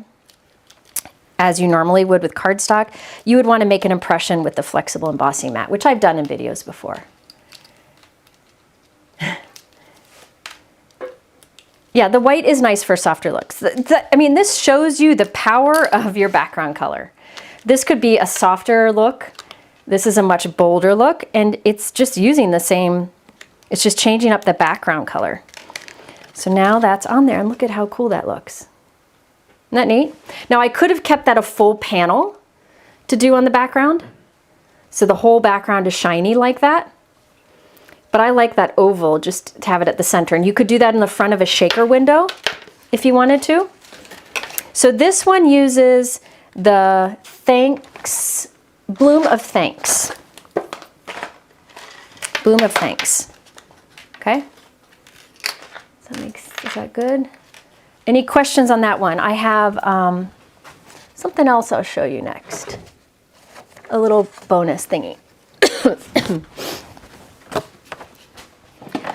as you normally would with cardstock, you would want to make an impression with the flexible embossing mat, which I've done in videos before. Yeah, the white is nice for softer looks. I mean, this shows you the power of your background color. This could be a softer look. This is a much bolder look, and it's just using the same, it's just changing up the background color. So now that's on there, and look at how cool that looks. Isn't that neat? Now I could have kept that a full panel to do on the background, so the whole background is shiny like that. But I like that oval, just to have it at the center. And you could do that in the front of a shaker window if you wanted to. So this one uses the Bloom of Thanks. Bloom of Thanks. Okay? Is that good? Any questions on that one? I have something else I'll show you next. A little bonus thingy.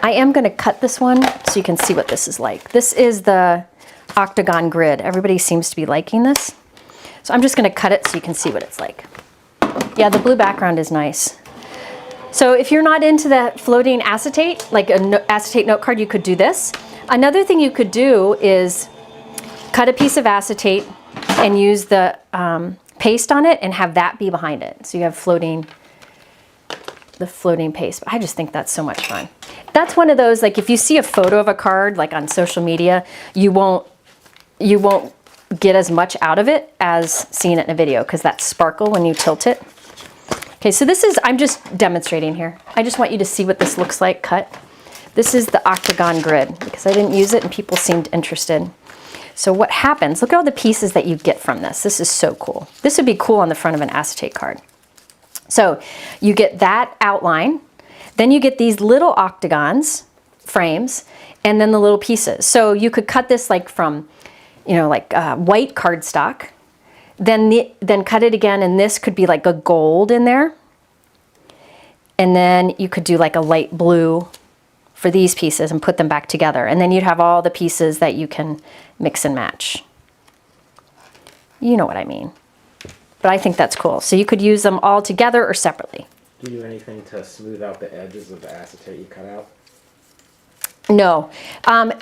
I am going to cut this one so you can see what this is like. This is the Octagon grid. Everybody seems to be liking this. So I'm just going to cut it so you can see what it's like. Yeah, the blue background is nice. So if you're not into that floating acetate, like an acetate note card, you could do this. Another thing you could do is cut a piece of acetate and use the paste on it and have that be behind it. So you have the floating paste. I just think that's so much fun. That's one of those, like if you see a photo of a card like on social media, you won't get as much out of it as seeing it in a video because that sparkle when you tilt it. Okay, so this is, I'm just demonstrating here. I just want you to see what this looks like cut. This is the Octagon grid because I didn't use it and people seemed interested. So what happens, look at all the pieces that you get from this. This is so cool. This would be cool on the front of an acetate card. So you get that outline, then you get these little octagons, frames, and then the little pieces. So you could cut this like from, you know, like white cardstock, then cut it again, and this could be like a gold in there. And then you could do like a light blue for these pieces and put them back together. And then you'd have all the pieces that you can mix and match. You know what I mean. But I think that's cool. So you could use them all together or separately. Do you do anything to smooth out the edges of the acetate you cut out? No.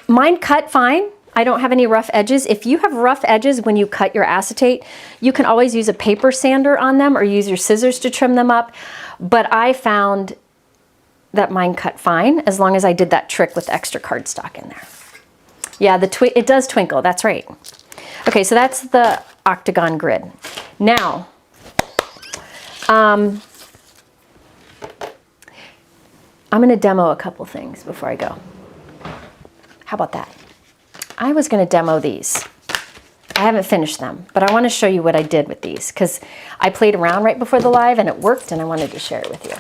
Mine cut fine. I don't have any rough edges. If you have rough edges when you cut your acetate, you can always use a paper sander on them or use your scissors to trim them up. But I found that mine cut fine as long as I did that trick with extra cardstock in there. Yeah, it does twinkle, that's right. Okay, so that's the Octagon grid. Now, I'm gonna demo a couple things before I go. How about that? I was gonna demo these. I haven't finished them, but I wanna show you what I did with these because I played around right before the live and it worked and I wanted to share it with you.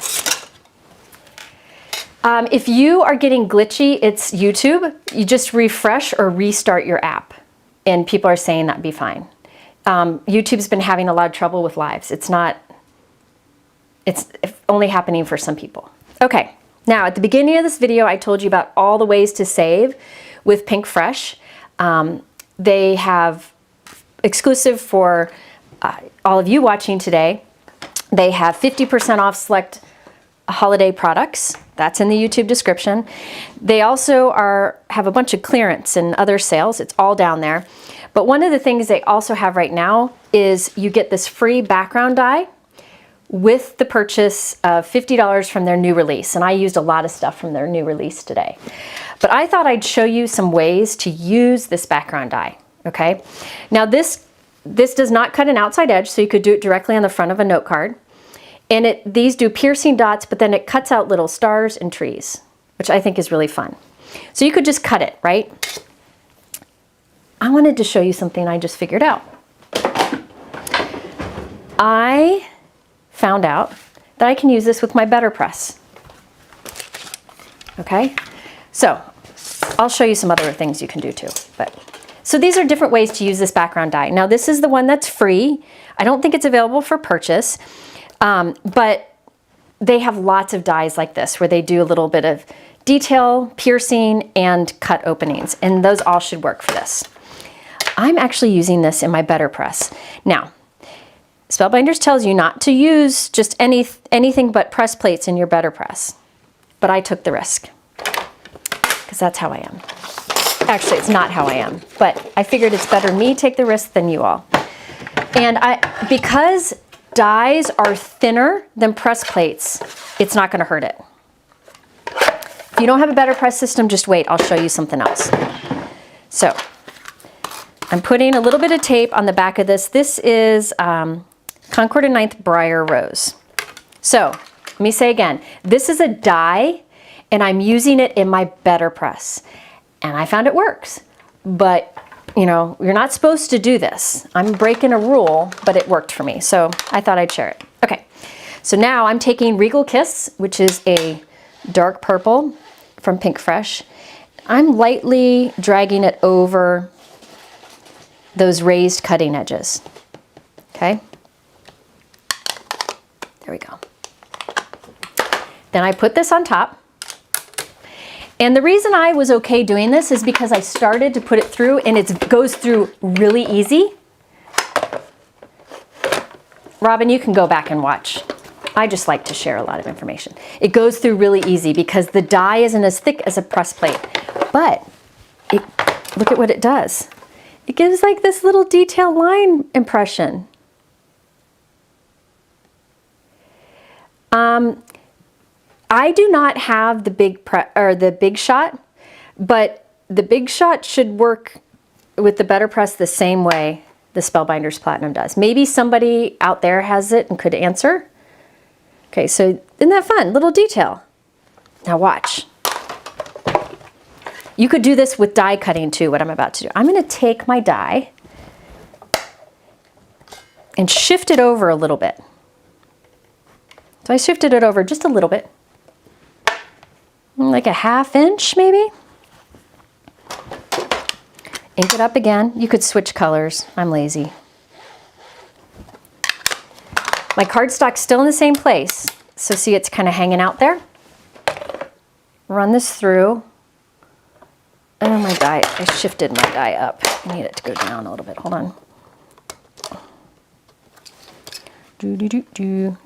If you are getting glitchy, it's YouTube. You just refresh or restart your app and people are saying that'd be fine. YouTube's been having a lot of trouble with lives. It's only happening for some people. Okay, now at the beginning of this video, I told you about all the ways to save with Pinkfresh. They have exclusive for all of you watching today. They have 50% off select holiday products. That's in the YouTube description. They also have a bunch of clearance and other sales. It's all down there. But one of the things they also have right now is you get this free background die with the purchase of $50 from their new release. And I used a lot of stuff from their new release today. But I thought I'd show you some ways to use this background die, okay? Now this does not cut an outside edge, so you could do it directly on the front of a note card. And these do piercing dots, but then it cuts out little stars and trees, which I think is really fun. So you could just cut it, right? I wanted to show you something I just figured out. I found out that I can use this with my BetterPress. Okay, so I'll show you some other things you can do too. So these are different ways to use this background die. Now this is the one that's free. I don't think it's available for purchase. But they have lots of dies like this where they do a little bit of detail, piercing, and cut openings. And those all should work for this. I'm actually using this in my BetterPress. Now, Spellbinders tells you not to use just anything but press plates in your BetterPress. But I took the risk because that's how I am. Actually, it's not how I am, but I figured it's better me take the risk than you all. And because dies are thinner than press plates, it's not going to hurt it. If you don't have a BetterPress system, just wait. I'll show you something else. So I'm putting a little bit of tape on the back of this. This is Concord and 9th Briar Rose. So let me say again, this is a die and I'm using it in my BetterPress. And I found it works. But you know, you're not supposed to do this. I'm breaking a rule, but it worked for me. So I thought I'd share it. Okay, so now I'm taking Regal Kiss, which is a dark purple from Pinkfresh. I'm lightly dragging it over those raised cutting edges. Okay, there we go. Then I put this on top. And the reason I was okay doing this is because I started to put it through and it goes through really easy. Robin, you can go back and watch. I just like to share a lot of information. It goes through really easy because the die isn't as thick as a press plate. But look at what it does. It gives like this little detail line impression. I do not have the big shot, but the big shot should work with the BetterPress the same way the Spellbinders Platinum does. Maybe somebody out there has it and could answer. Okay, so isn't that fun? Little detail. Now watch. You could do this with die cutting too, what I'm about to do. I'm going to take my die and shift it over a little bit. So I shifted it over just a little bit, like a 1/2 inch maybe. Ink it up again. You could switch colors. I'm lazy. My cardstock's still in the same place. So see, it's kind of hanging out there. Run this through. Oh, my die, I shifted my die up. I need it to go down a little bit. Hold on.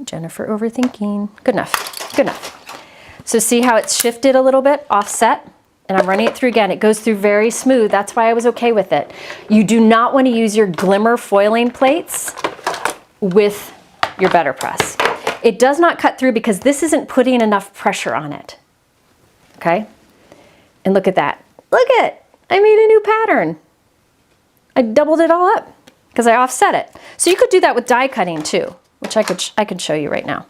Jennifer overthinking. Good enough. Good enough. So see how it's shifted a little bit, offset? And I'm running it through again. It goes through very smooth. That's why I was okay with it. You do not want to use your glimmer foiling plates with your BetterPress. It does not cut through because this isn't putting enough pressure on it. Okay? And look at that. Look at it. I made a new pattern. I doubled it all up because I offset it. So you could do that with die cutting too, which I could show you right now.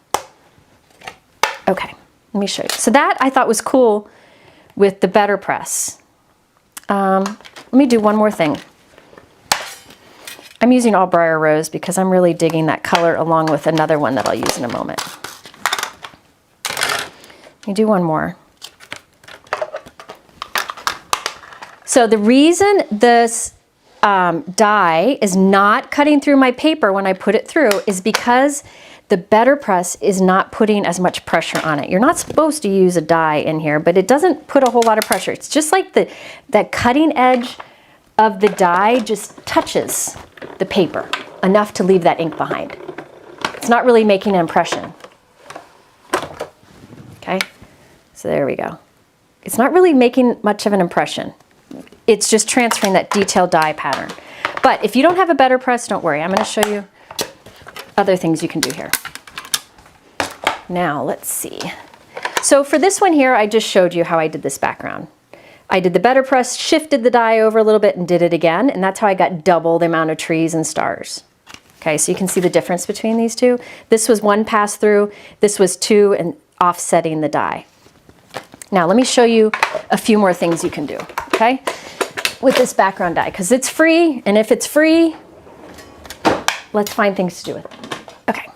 Okay, let me show you. So that I thought was cool with the BetterPress. Let me do one more thing. I'm using All Briar Rose because I'm really digging that color along with another one that I'll use in a moment. Let me do one more. So the reason this die is not cutting through my paper when I put it through is because the BetterPress is not putting as much pressure on it. You're not supposed to use a die in here, but it doesn't put a whole lot of pressure. It's just like that cutting edge of the die just touches the paper enough to leave that ink behind. It's not really making an impression. Okay, so there we go. It's not really making much of an impression. It's just transferring that detailed die pattern. But if you don't have a BetterPress, don't worry. I'm going to show you other things you can do here. Now, let's see. So for this one here, I just showed you how I did this background. I did the BetterPress, shifted the die over a little bit and did it again, and that's how I got double the amount of trees and stars. Okay, so you can see the difference between these two. This was one pass through, this was two, and offsetting the die. Now let me show you a few more things you can do, okay, with this background die, because it's free, and if it's free, let's find things to do with it. Okay,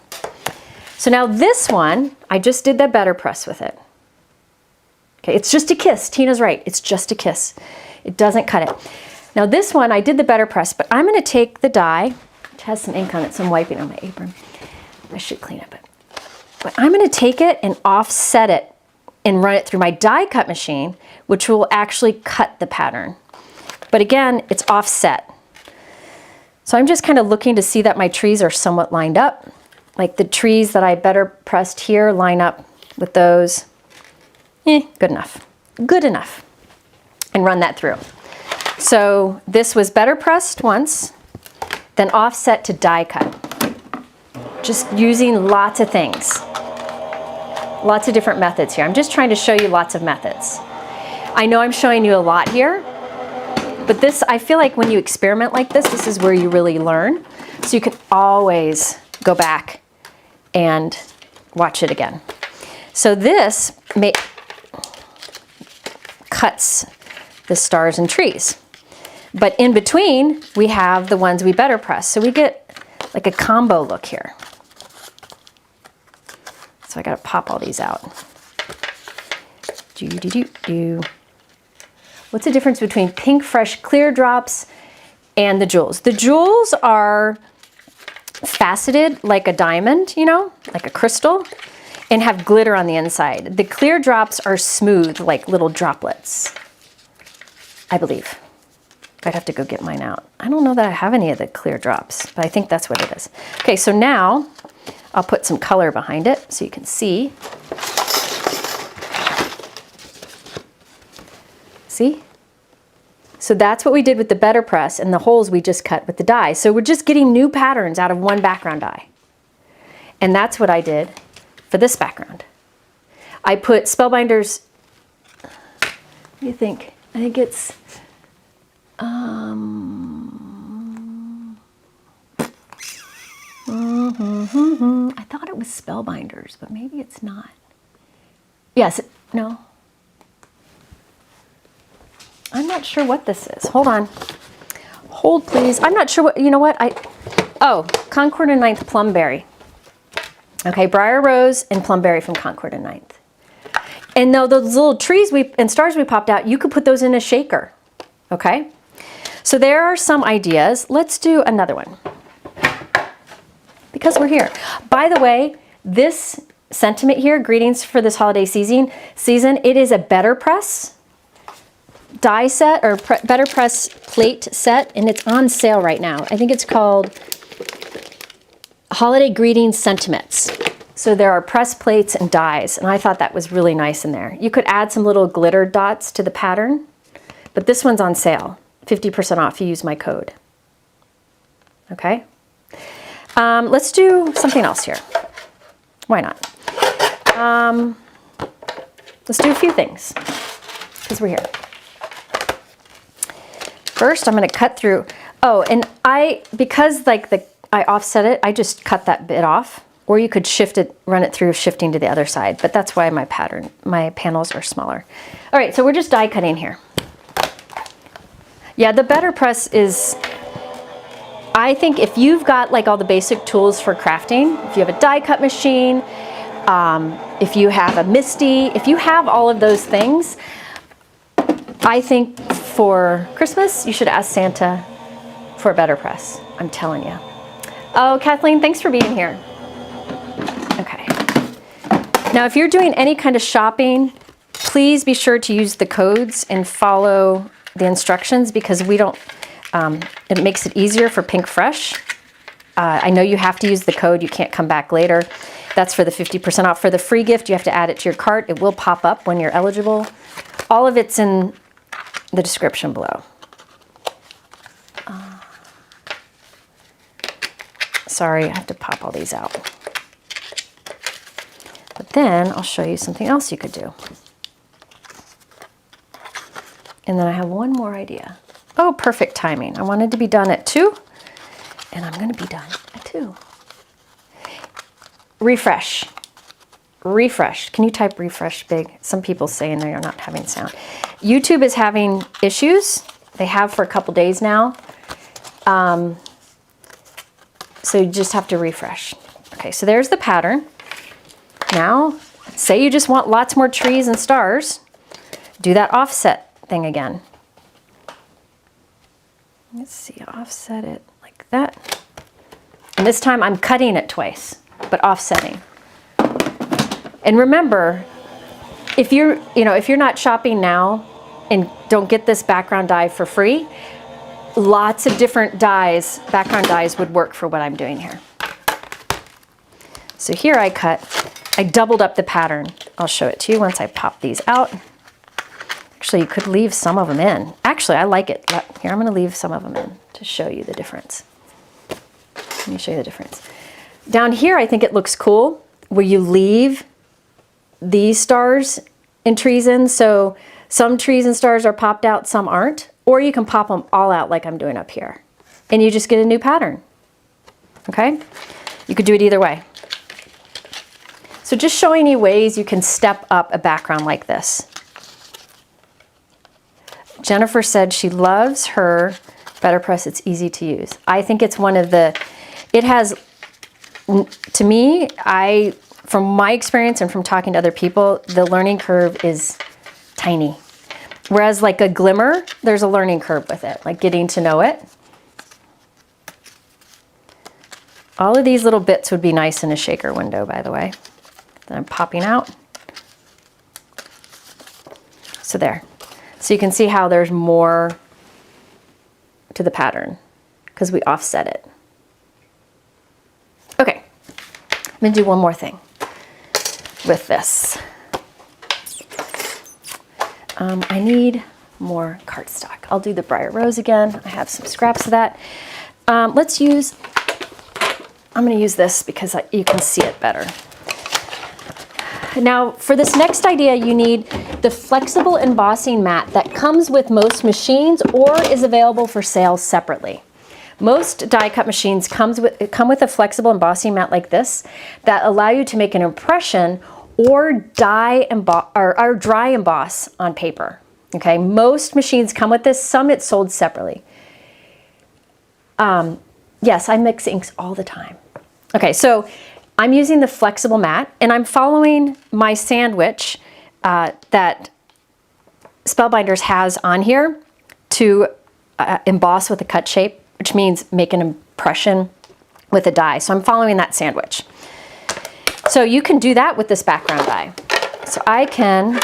so now this one, I just did the BetterPress with it. Okay, it's just a kiss. Tina's right, it's just a kiss. It doesn't cut it. Now this one, I did the BetterPress, but I'm gonna take the die, which has some ink on it, so I'm wiping on my apron. I should clean up it. But I'm gonna take it and offset it and run it through my die cut machine, which will actually cut the pattern. But again, it's offset. So I'm just kind of looking to see that my trees are somewhat lined up. Like the trees that I BetterPressed here line up with those. Good enough. Good enough. And run that through. So this was BetterPressed once, then offset to die cut. Just using lots of things. Lots of different methods here. I'm just trying to show you lots of methods. I know I'm showing you a lot here, but this, I feel like when you experiment like this is where you really learn. So you can always go back and watch it again. So this cuts the stars and trees. But in between, we have the ones we BetterPress. So we get like a combo look here. So I gotta pop all these out. What's the difference between Pinkfresh clear drops and the jewels? The jewels are faceted like a diamond, you know, like a crystal, and have glitter on the inside. The clear drops are smooth, like little droplets, I believe. I'd have to go get mine out. I don't know that I have any of the clear drops, but I think that's what it is. Okay, so now I'll put some color behind it so you can see. See? So that's what we did with the BetterPress, and the holes we just cut with the die. So we're just getting new patterns out of one background die. And that's what I did for this background. I put Spellbinders, what do you think? I think it's, I thought it was Spellbinders, but maybe it's not. Yes, no. I'm not sure what this is. Hold on. Hold, please. I'm not sure what, you know what? Oh, Concord and Ninth Plumberry. Okay, Briar Rose and Plumberry from Concord and Ninth. And now those little trees and stars we popped out, you could put those in a shaker. Okay? So there are some ideas. Let's do another one. Because we're here. By the way, this sentiment here, greetings for this holiday season, it is a BetterPress die set or BetterPress plate set, and it's on sale right now. I think it's called Holiday Greetings Sentiments. So there are press plates and dies, and I thought that was really nice in there. You could add some little glitter dots to the pattern, but this one's on sale, 50% off if you use my code. Okay? Let's do something else here. Why not? Let's do a few things, because we're here. First, I'm going to cut through. Oh, and because like I offset it, I just cut that bit off. Or you could shift it, run it through shifting to the other side. But that's why my panels are smaller. All right, so we're just die cutting here. Yeah, the BetterPress is, I think if you've got like all the basic tools for crafting, if you have a die cut machine, if you have a MISTI, if you have all of those things, I think for Christmas, you should ask Santa for a BetterPress. I'm telling you. Oh, Kathleen, thanks for being here. Okay. Now, if you're doing any kind of shopping, please be sure to use the codes and follow the instructions, because we don't, it makes it easier for Pinkfresh. I know you have to use the code. You can't come back later. That's for the 50% off. For the free gift, you have to add it to your cart. It will pop up when you're eligible. All of it's in the description below. Sorry, I have to pop all these out. But then I'll show you something else you could do. And then I have one more idea. Oh, perfect timing. I wanted to be done at 2, and I'm going to be done at 2. Refresh. Refresh. Can you type refresh big? Some people saying they are not having sound. YouTube is having issues. They have for a couple days now. So you just have to refresh. Okay, so there's the pattern. Now, say you just want lots more trees and stars. Do that offset thing again. Let's see, offset it like that. And this time I'm cutting it twice, but offsetting. And remember, if you're not shopping now and don't get this background die for free, lots of different dies, background dies would work for what I'm doing here. So here I doubled up the pattern. I'll show it to you once I pop these out. Actually, you could leave some of them in. Actually, I like it. Here, I'm going to leave some of them in to show you the difference. Let me show you the difference. Down here, I think it looks cool where you leave these stars and trees in. So some trees and stars are popped out, some aren't. Or you can pop them all out like I'm doing up here. And you just get a new pattern. Okay? You could do it either way. So just showing you ways you can step up a background like this. Jennifer said she loves her BetterPress. It's easy to use. I think it's one of the, it has, to me, from my experience and from talking to other people, the learning curve is tiny. Whereas like a Glimmer, there's a learning curve with it, like getting to know it. All of these little bits would be nice in a shaker window, by the way. Then I'm popping out. So there. So you can see how there's more to the pattern because we offset it. Okay, I'm gonna do one more thing with this. I need more cardstock. I'll do the Briar Rose again. I have some scraps of that. I'm gonna use this because you can see it better. Now, for this next idea, you need the flexible embossing mat that comes with most machines or is available for sale separately. Most die cut machines come with a flexible embossing mat like this that allow you to make an impression or dry emboss on paper. Okay, most machines come with this, some it's sold separately. Yes, I mix inks all the time. Okay, so I'm using the flexible mat and I'm following my sandwich that Spellbinders has on here to emboss with a cut shape, which means make an impression with a die. So I'm following that sandwich. So you can do that with this background die. So I can,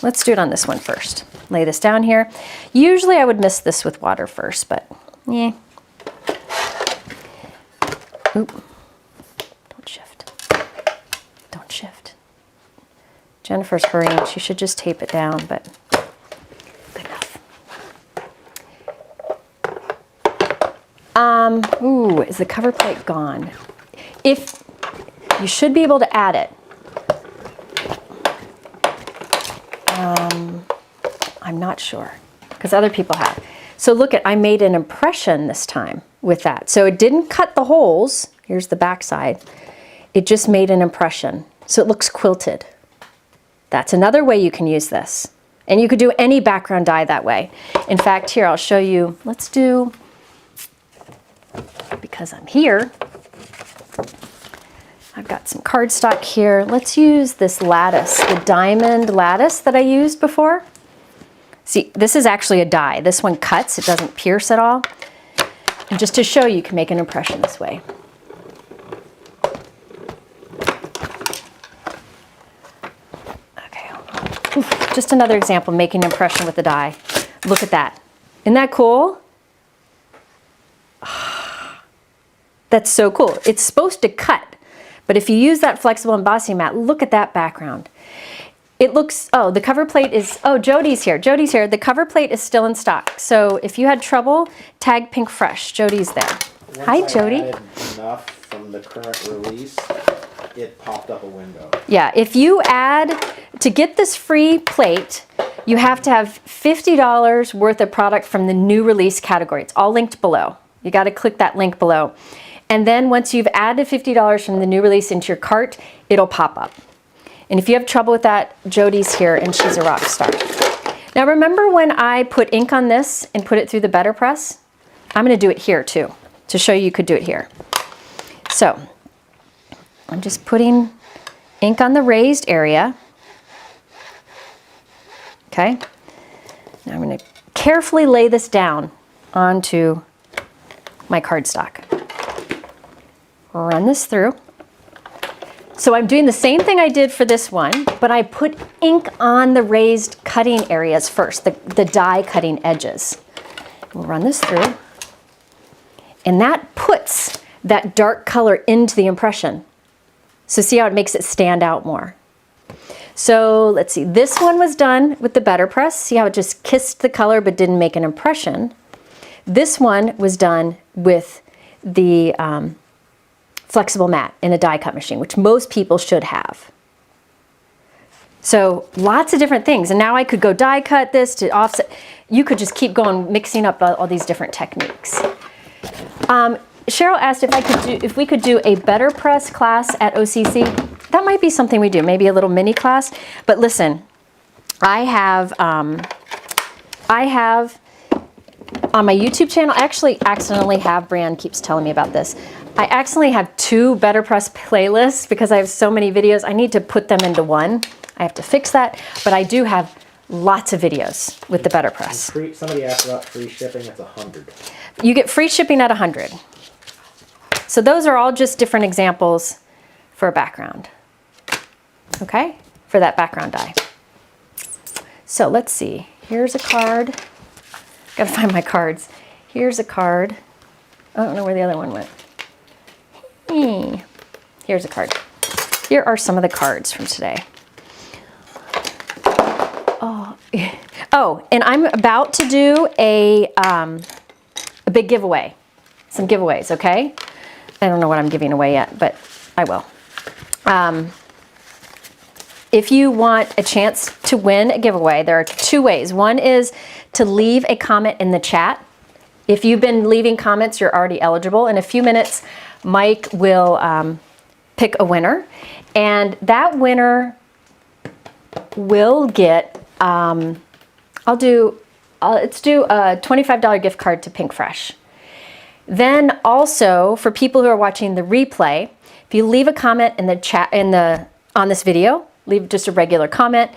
let's do it on this one first. Lay this down here. Usually I would mist this with water first, but yeah. Oop. Don't shift. Don't shift. Jennifer's hurrying. She should just tape it down, but good enough. Ooh, is the cover plate gone? If you should be able to add it. I'm not sure because other people have. So look at, I made an impression this time with that. So it didn't cut the holes. Here's the back side. It just made an impression. So it looks quilted. That's another way you can use this. And you could do any background die that way. In fact, here, I'll show you. Let's do, because I'm here, I've got some cardstock here. Let's use this lattice, the diamond lattice that I used before. See, this is actually a die. This one cuts, it doesn't pierce at all. And just to show you can make an impression this way. Okay, hold on. Oof, just another example, making an impression with the die. Look at that. Isn't that cool? That's so cool. It's supposed to cut, but if you use that flexible embossing mat, look at that background. It looks, oh, the cover plate is, oh, Jody's here. Jody's here. The cover plate is still in stock. So if you had trouble, tag Pinkfresh. Jody's there. Hi, Jody. Once I added enough from the current release, it popped up a window. Yeah, if you add, to get this free plate, you have to have $50 worth of product from the new release category. It's all linked below. You got to click that link below. And then once you've added $50 from the new release into your cart, it'll pop up. And if you have trouble with that, Jody's here and she's a rock star. Now remember when I put ink on this and put it through the BetterPress? I'm going to do it here too, to show you could do it here. So I'm just putting ink on the raised area. Okay. Now I'm going to carefully lay this down onto my cardstock. Run this through. So I'm doing the same thing I did for this one, but I put ink on the raised cutting areas first, the die cutting edges. We'll run this through. And that puts that dark color into the impression. So see how it makes it stand out more. So let's see, this one was done with the BetterPress. See how it just kissed the color but didn't make an impression. This one was done with the flexible mat in a die cut machine, which most people should have. So lots of different things. And now I could go die cut this to offset. You could just keep going, mixing up all these different techniques. Cheryl asked if we could do a BetterPress class at OCC. That might be something we do, maybe a little mini class. But listen, I have on my YouTube channel, I actually accidentally have, Brianne keeps telling me about this, I accidentally have 2 BetterPress playlists because I have so many videos. I need to put them into one. I have to fix that, but I do have lots of videos with the BetterPress. Somebody asked about free shipping, it's 100. You get free shipping at 100. So those are all just different examples for a background. Okay, for that background die. So let's see, here's a card. Gotta find my cards. Here's a card. I don't know where the other one went. Here's a card. Here are some of the cards from today. Oh, and I'm about to do a big giveaway. Some giveaways, okay? I don't know what I'm giving away yet, but I will. If you want a chance to win a giveaway, there are 2 ways. One is to leave a comment in the chat. If you've been leaving comments, you're already eligible. In a few minutes, Mike will pick a winner, and that winner will get let's do a $25 gift card to Pinkfresh. Then also, for people who are watching the replay, if you leave a comment in the chat on this video, leave just a regular comment,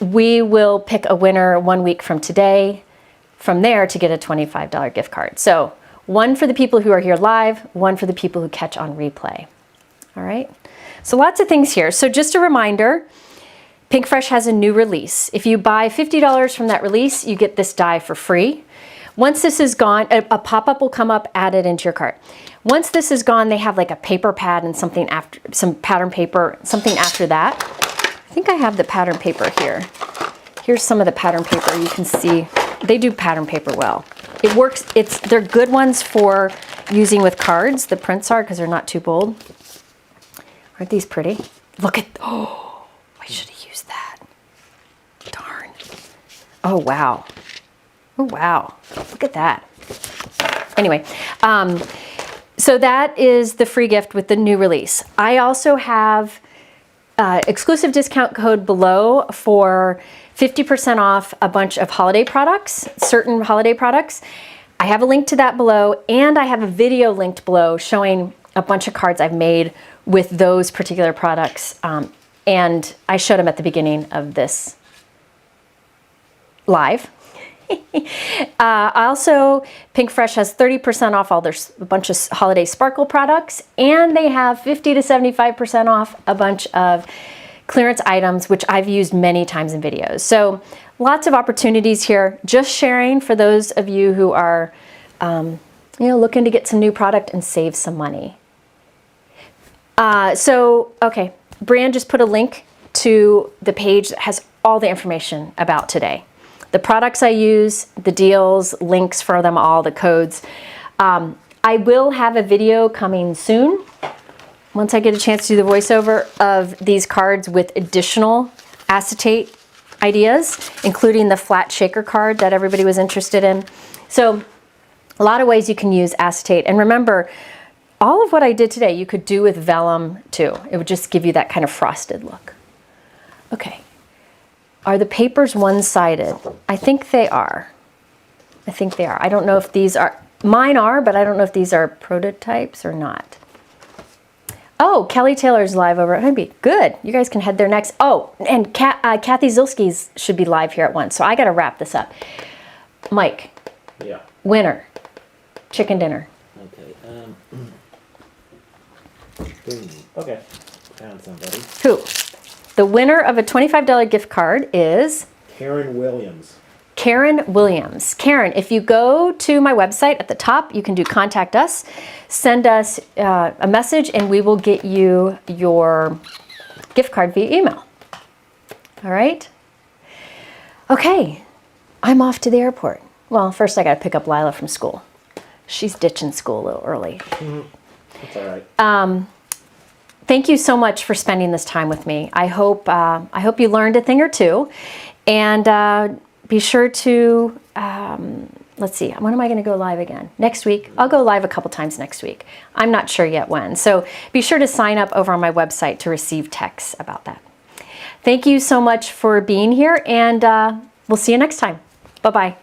we will pick a winner 1 week from today, from there to get a $25 gift card. So one for the people who are here live, one for the people who catch on replay. All right, so lots of things here. So just a reminder, Pinkfresh has a new release. If you buy $50 from that release, you get this die for free. Once this is gone, a pop-up will come up, add it into your cart. Once this is gone, they have like a paper pad and something after, some pattern paper, something after that. I think I have the pattern paper here. Here's some of the pattern paper. You can see they do pattern paper well. It works, they're good ones for using with cards. The prints are, because they're not too bold. Aren't these pretty? Look at, oh, I should have used that. Darn. Oh, wow. Oh, wow. Look at that. Anyway, so that is the free gift with the new release. I also have exclusive discount code below for 50% off a bunch of holiday products, certain holiday products. I have a link to that below, and I have a video linked below showing a bunch of cards I've made with those particular products. And I showed them at the beginning of this live. Also, Pinkfresh has 30% off all their a bunch of holiday sparkle products, and they have 50 to 75% off a bunch of clearance items, which I've used many times in videos. So lots of opportunities here. Just sharing for those of you who are, looking to get some new product and save some money. Okay, Brian just put a link to the page that has all the information about today. The products I use, the deals, links for them all, the codes. I will have a video coming soon, once I get a chance to do the voiceover of these cards with additional acetate ideas, including the flat shaker card that everybody was interested in. So a lot of ways you can use acetate. And remember, all of what I did today, you could do with vellum too. It would just give you that kind of frosted look. Okay. Are the papers one-sided? I think they are. I think they are. I don't know if these are, mine are, but I don't know if these are prototypes or not. Oh, Kelly Taylor's live over at Honeybee. Good. You guys can head there next. Oh, and Kathy Zilski's should be live here at 1, so I got to wrap this up. Mike. Yeah. Winner. Chicken dinner. Okay. Okay. Found somebody. Who? The winner of a $25 gift card is Karen Williams. Karen Williams. Karen, if you go to my website at the top, you can do contact us, send us a message, and we will get you your gift card via email. All right? Okay, I'm off to the airport. Well, first I got to pick up Lila from school. She's ditching school a little early. Mm-hmm. That's all right. Thank you so much for spending this time with me. I hope you learned a thing or two, and be sure to, let's see, when am I going to go live again? Next week. I'll go live a couple times next week. I'm not sure yet when. So be sure to sign up over on my website to receive texts about that. Thank you so much for being here, and we'll see you next time. Bye-bye.